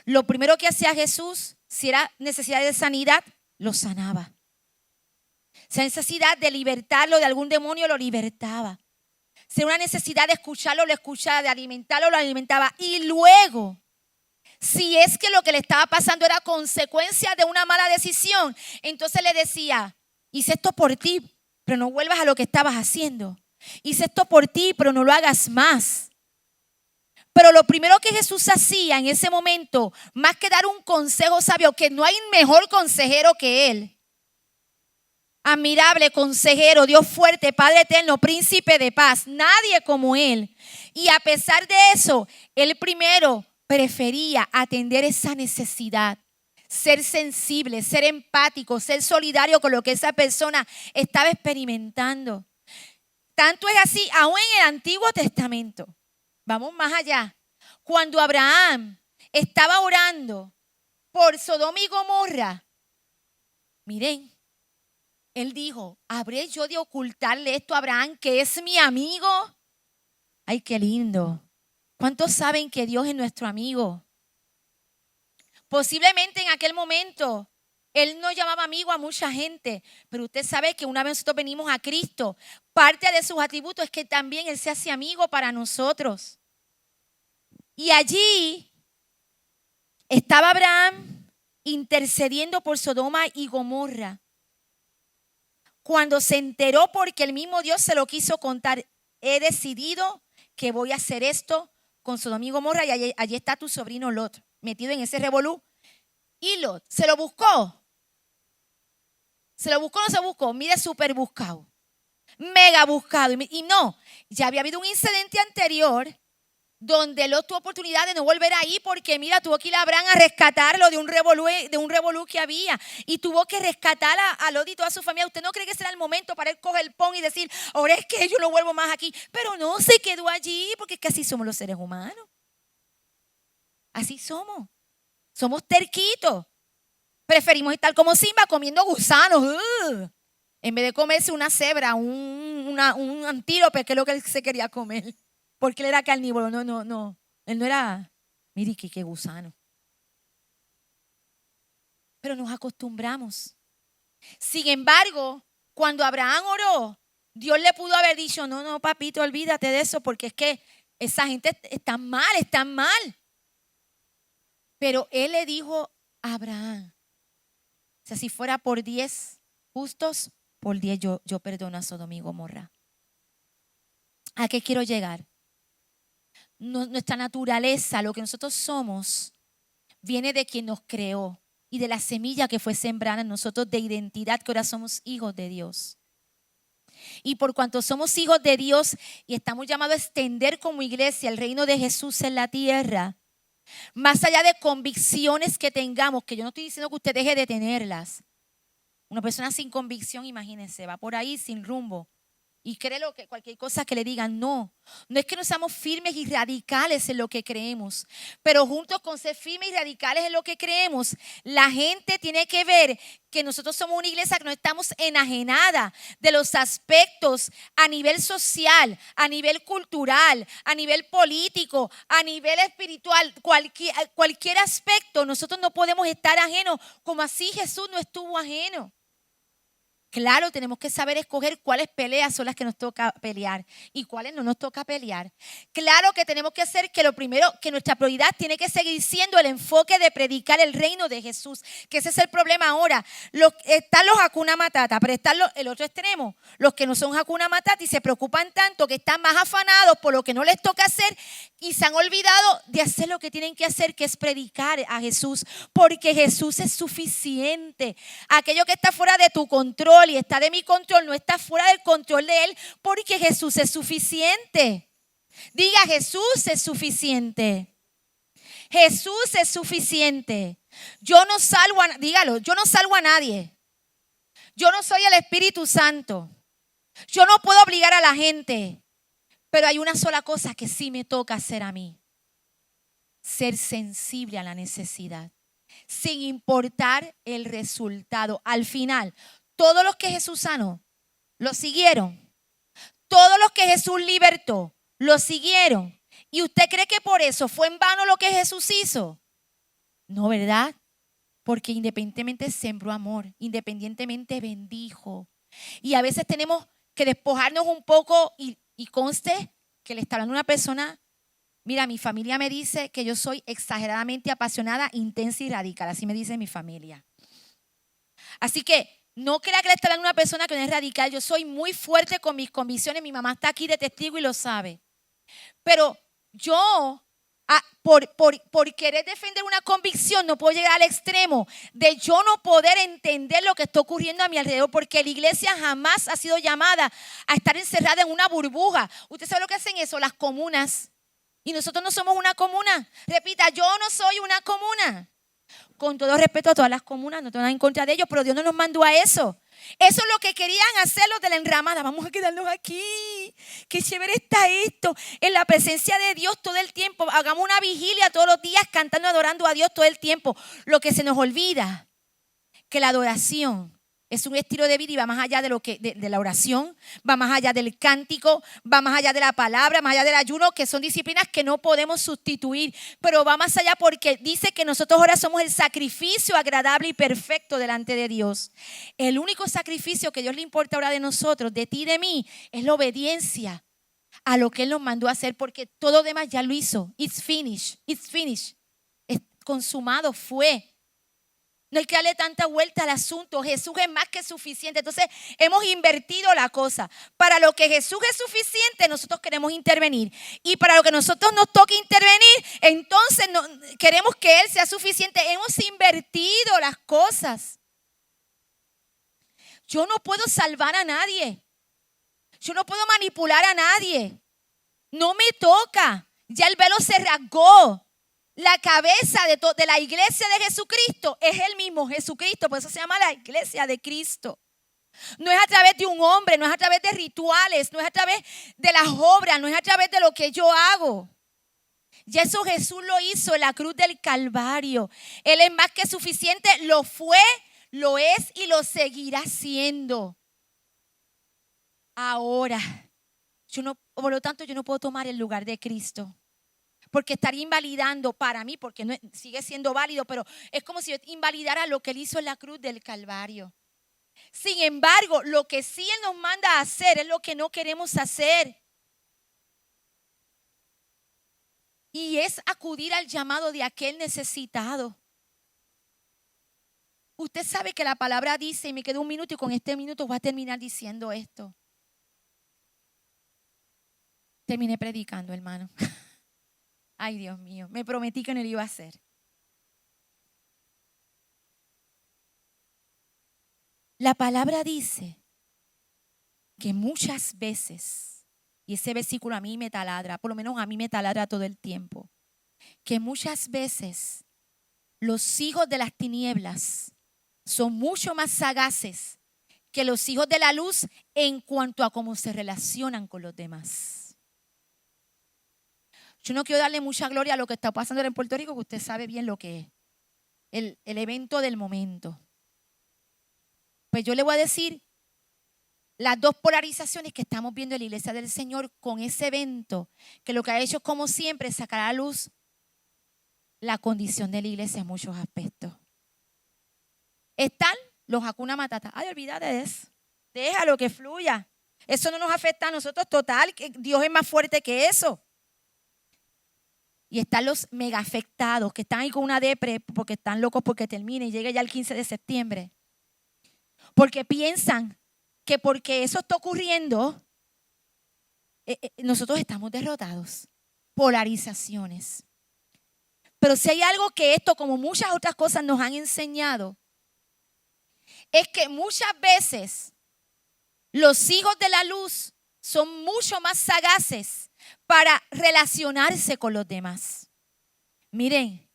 Lo primero que hacía Jesús, si era necesidad de sanidad, lo sanaba. Si era necesidad de libertarlo de algún demonio, lo libertaba. Si era una necesidad de escucharlo, lo escuchaba, de alimentarlo, lo alimentaba. Y luego, si es que lo que le estaba pasando era consecuencia de una mala decisión, entonces le decía, hice esto por ti, pero no vuelvas a lo que estabas haciendo. Hice esto por ti, pero no lo hagas más. Pero lo primero que Jesús hacía en ese momento, más que dar un consejo sabio, que no hay mejor consejero que Él. Admirable consejero, Dios fuerte, Padre eterno, príncipe de paz, nadie como Él. Y a pesar de eso, Él primero prefería atender esa necesidad, ser sensible, ser empático, ser solidario con lo que esa persona estaba experimentando. Tanto es así, aún en el Antiguo Testamento. Vamos más allá. Cuando Abraham estaba orando por Sodoma y Gomorra, miren, él dijo, ¿habré yo de ocultarle esto a Abraham, que es mi amigo? Ay, qué lindo. ¿Cuántos saben que Dios es nuestro amigo? Posiblemente en aquel momento Él no llamaba amigo a mucha gente, pero usted sabe que una vez nosotros venimos a Cristo, parte de sus atributos es que también Él se hace amigo para nosotros. Y allí estaba Abraham intercediendo por Sodoma y Gomorra. Cuando se enteró, porque el mismo Dios se lo quiso contar, he decidido que voy a hacer esto con Sodoma y Gomorra, y allí está tu sobrino Lot, metido en ese revolú. Y Lot, ¿se lo buscó? ¿Se lo buscó o no se buscó? Mire, súper buscado, mega buscado. Y no, ya había habido un incidente anterior donde Lot tuvo oportunidad de no volver ahí porque mira, tuvo que ir a Abraham a rescatarlo de un revolú que había y tuvo que rescatar a Lot y toda su familia. ¿Usted no cree que será el momento para él coger el pon y decir, ahora es que yo no vuelvo más aquí? Pero no, se quedó allí porque es que así somos los seres humanos. Así somos. Somos terquitos. Preferimos estar como Simba comiendo gusanos. En vez de comerse una cebra, un antílope, que es lo que él se quería comer. Porque él era carnívoro. No. Él no era, mire qué gusano. Pero nos acostumbramos. Sin embargo, cuando Abraham oró, Dios le pudo haber dicho, no, papito, olvídate de eso, porque es que esa gente está mal. Pero él le dijo a Abraham, o sea, si fuera por 10 justos, por 10 yo perdono a Sodoma y Gomorra. ¿A qué quiero llegar? Nuestra naturaleza, lo que nosotros somos, viene de quien nos creó y de la semilla que fue sembrada en nosotros de identidad, que ahora somos hijos de Dios. Y por cuanto somos hijos de Dios y estamos llamados a extender como iglesia el reino de Jesús en la tierra, más allá de convicciones que tengamos, que yo no estoy diciendo que usted deje de tenerlas. Una persona sin convicción, imagínense, va por ahí sin rumbo y cree que cualquier cosa que le digan. No es que no seamos firmes y radicales en lo que creemos, pero juntos con ser firmes y radicales en lo que creemos, la gente tiene que ver que nosotros somos una iglesia que no estamos enajenada de los aspectos a nivel social, a nivel cultural, a nivel político, a nivel espiritual, cualquier aspecto. Nosotros no podemos estar ajenos, como así Jesús no estuvo ajeno. Claro, tenemos que saber escoger cuáles peleas son las que nos toca pelear y cuáles no nos toca pelear. Claro que tenemos que hacer que lo primero, que nuestra prioridad tiene que seguir siendo el enfoque de predicar el reino de Jesús, que ese es el problema ahora. Están los Hakuna Matata, pero están el otro extremo, los que no son Hakuna Matata y se preocupan tanto que están más afanados por lo que no les toca hacer y se han olvidado de hacer lo que tienen que hacer, que es predicar a Jesús, porque Jesús es suficiente. Aquello que está fuera de tu control y está de mi control, no está fuera del control de Él, porque Jesús es suficiente. Diga, Jesús es suficiente. Jesús es suficiente. Dígalo, yo no salvo a nadie. Yo no soy el Espíritu Santo. Yo no puedo obligar a la gente. Pero hay una sola cosa que sí me toca hacer a mí. Ser sensible a la necesidad, sin importar el resultado. Al final, todos los que Jesús sanó, lo siguieron. Todos los que Jesús libertó, lo siguieron. ¿Y usted cree que por eso fue en vano lo que Jesús hizo? No, ¿verdad? Porque independientemente sembró amor, independientemente bendijo. Y a veces tenemos que despojarnos un poco y conste que le está hablando una persona. Mira, mi familia me dice que yo soy exageradamente apasionada, intensa y radical. Así me dice mi familia. Así que No crea que le está hablando a una persona que no es radical. Yo soy muy fuerte con mis convicciones. Mi mamá está aquí de testigo y lo sabe. Pero yo, por querer defender una convicción, no puedo llegar al extremo de yo no poder entender lo que está ocurriendo a mi alrededor, porque la iglesia jamás ha sido llamada a estar encerrada en una burbuja. ¿Usted sabe lo que hacen eso? Las comunas. Y nosotros no somos una comuna. Repita, yo no soy una comuna. Con todo respeto a todas las comunas, no tengo nada en contra de ellos, pero Dios no nos mandó a eso. Eso es lo que querían hacer los de la enramada. Vamos a quedarnos aquí. Qué chévere está esto. En la presencia de Dios todo el tiempo. Hagamos una vigilia todos los días cantando, adorando a Dios todo el tiempo. Lo que se nos olvida, que la adoración es un estilo de vida y va más allá de la oración, va más allá del cántico, va más allá de la palabra, más allá del ayuno, que son disciplinas que no podemos sustituir, pero va más allá porque dice que nosotros ahora somos el sacrificio agradable y perfecto delante de Dios. El único sacrificio que Dios le importa ahora de nosotros, de ti y de mí, es la obediencia a lo que Él nos mandó a hacer, porque todo demás ya lo hizo. It's finished, it's finished. Es consumado, fue. No hay que darle tanta vuelta al asunto. Jesús es más que suficiente. Entonces hemos invertido la cosa. Para lo que Jesús es suficiente, nosotros queremos intervenir. Y para lo que nosotros nos toca intervenir, entonces queremos que Él sea suficiente. Hemos invertido las cosas. Yo no puedo salvar a nadie. Yo no puedo manipular a nadie. No me toca. Ya el velo se rasgó. La cabeza de la iglesia de Jesucristo es el mismo Jesucristo, por eso se llama la iglesia de Cristo. No es a través de un hombre, no es a través de rituales, no es a través de las obras, no es a través de lo que yo hago. Ya eso Jesús lo hizo en la cruz del Calvario. Él es más que suficiente, lo fue, lo es y lo seguirá siendo. Ahora, por lo tanto, yo no puedo tomar el lugar de Cristo. Porque estaría invalidando para mí, porque no, sigue siendo válido, pero es como si yo invalidara lo que Él hizo en la cruz del Calvario. Sin embargo, lo que sí Él nos manda a hacer es lo que no queremos hacer. Y es acudir al llamado de aquel necesitado. Usted sabe que la palabra dice, y me quedó un minuto y con este minuto voy a terminar diciendo esto. Terminé predicando, hermano. Ay, Dios mío, me prometí que no lo iba a hacer. La palabra dice que muchas veces, y ese versículo a mí me taladra, por lo menos a mí me taladra todo el tiempo, que muchas veces los hijos de las tinieblas son mucho más sagaces que los hijos de la luz en cuanto a cómo se relacionan con los demás. Yo no quiero darle mucha gloria a lo que está pasando en Puerto Rico, que usted sabe bien lo que es el evento del momento. Pues yo le voy a decir las dos polarizaciones que estamos viendo en la iglesia del Señor con ese evento, que lo que ha hecho, como siempre, es sacar a la luz la condición de la iglesia en muchos aspectos. Están los Hakuna Matata. Ay, olvídate de eso. Déjalo que fluya. Eso no nos afecta a nosotros total, que Dios es más fuerte que eso. Y están los mega afectados que están ahí con una depre porque están locos porque termine y llegue ya el 15 de septiembre. Porque piensan que porque eso está ocurriendo, nosotros estamos derrotados. Polarizaciones. Pero si hay algo que esto, como muchas otras cosas, nos han enseñado, es que muchas veces los hijos de la luz son mucho más sagaces para relacionarse con los demás. Miren,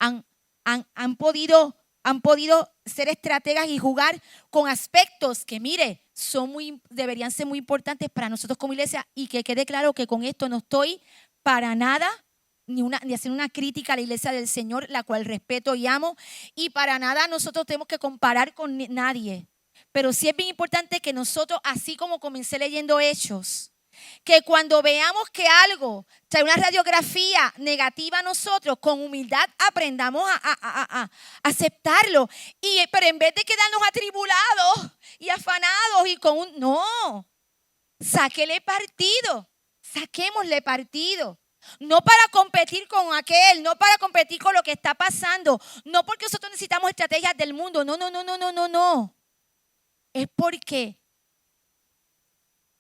han podido ser estrategas y jugar con aspectos que, mire, deberían ser muy importantes para nosotros como iglesia, y que quede claro que con esto no estoy para nada ni hacer una crítica a la iglesia del Señor, la cual respeto y amo, y para nada nosotros tenemos que comparar con nadie. Pero sí es bien importante que nosotros, así como comencé leyendo Hechos, que cuando veamos que algo trae una radiografía negativa a nosotros, con humildad aprendamos a aceptarlo. Pero en vez de quedarnos atribulados y afanados y no, sáquele partido, saquémosle partido. No para competir con aquel, no para competir con lo que está pasando, no porque nosotros necesitamos estrategias del mundo, no. es porque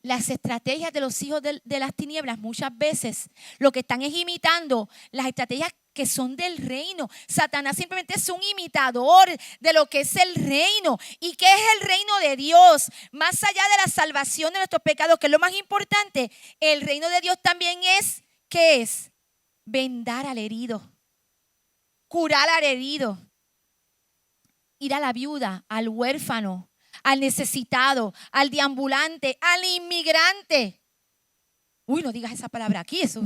las estrategias de los hijos de las tinieblas muchas veces lo que están es imitando las estrategias que son del reino. Satanás simplemente es un imitador de lo que es el reino. ¿Y qué es el reino de Dios? Más allá de la salvación de nuestros pecados, que es lo más importante, el reino de Dios también es, ¿qué es? Vendar al herido, curar al herido, ir a la viuda, al huérfano, al necesitado, al deambulante, al inmigrante. Uy, no digas esa palabra aquí, eso.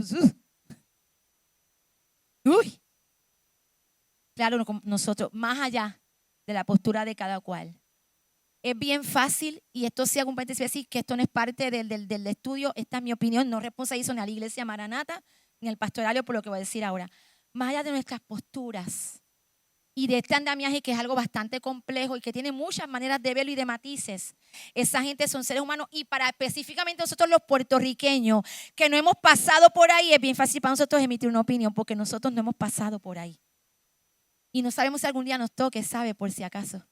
Uy. Claro, nosotros, más allá de la postura de cada cual. Es bien fácil, y esto sí hago un paréntesis, decir que esto no es parte del estudio, esta es mi opinión, no responsabilizo ni a la iglesia Maranata, ni al pastoralio por lo que voy a decir ahora. Más allá de nuestras posturas y de este andamiaje que es algo bastante complejo y que tiene muchas maneras de verlo y de matices, esa gente son seres humanos, y para específicamente nosotros los puertorriqueños que no hemos pasado por ahí, es bien fácil para nosotros emitir una opinión porque nosotros no hemos pasado por ahí. Y no sabemos si algún día nos toque, ¿sabe? Por si acaso.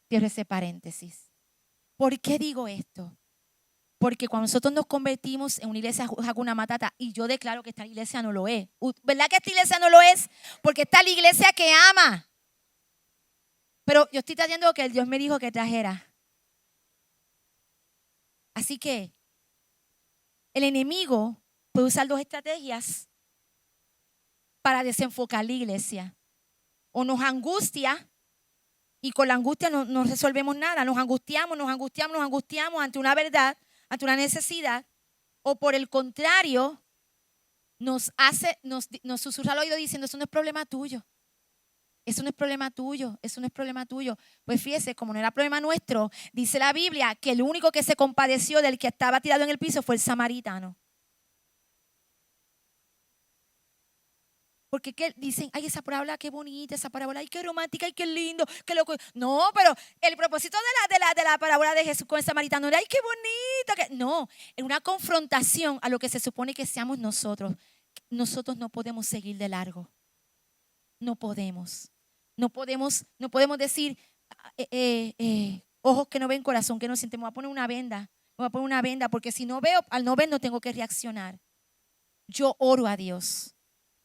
Cierro ese paréntesis. ¿Por qué digo esto? Porque cuando nosotros nos convertimos en una iglesia Hakuna Matata, y yo declaro que esta iglesia no lo es. ¿Verdad que esta iglesia no lo es? Porque esta es la iglesia que ama. Pero yo estoy trayendo lo que Dios me dijo que trajera. Así que el enemigo puede usar dos estrategias para desenfocar la iglesia. O nos angustia, y con la angustia no resolvemos nada. Nos angustiamos ante una verdad, ante una necesidad. O por el contrario, nos susurra al oído diciendo: eso no es problema tuyo. Eso no es problema tuyo, eso no es problema tuyo. Pues fíjese, como no era problema nuestro, dice la Biblia que el único que se compadeció del que estaba tirado en el piso fue el samaritano. Porque ¿qué dicen? Ay, esa parábola, qué bonita esa parábola, ay, qué romántica, ay, qué lindo, qué loco. No, pero el propósito de la parábola de Jesús con el samaritano era: ay, qué bonito. No, es una confrontación a lo que se supone que seamos nosotros. Nosotros no podemos seguir de largo. No podemos. No podemos decir ojos que no ven, corazón que no siente. Me voy a poner una venda. Me voy a poner una venda porque si no veo, al no ver no tengo que reaccionar. Yo oro a Dios.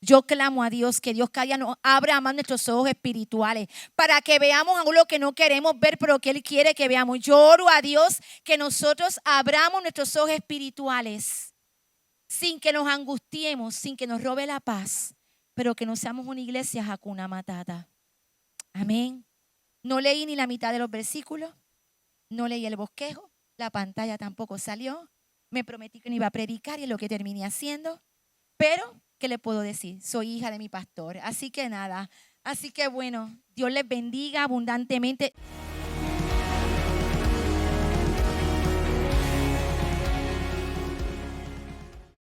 Yo clamo a Dios que Dios cada día nos abra más nuestros ojos espirituales para que veamos algo que no queremos ver, pero que Él quiere que veamos. Yo oro a Dios que nosotros abramos nuestros ojos espirituales sin que nos angustiemos, sin que nos robe la paz, pero que no seamos una iglesia Hakuna Matata. Amén. No leí ni la mitad de los versículos, no leí el bosquejo, la pantalla tampoco salió. Me prometí que no iba a predicar y es lo que terminé haciendo, pero ¿qué le puedo decir? Soy hija de mi pastor. Así que nada, así que bueno, Dios les bendiga abundantemente.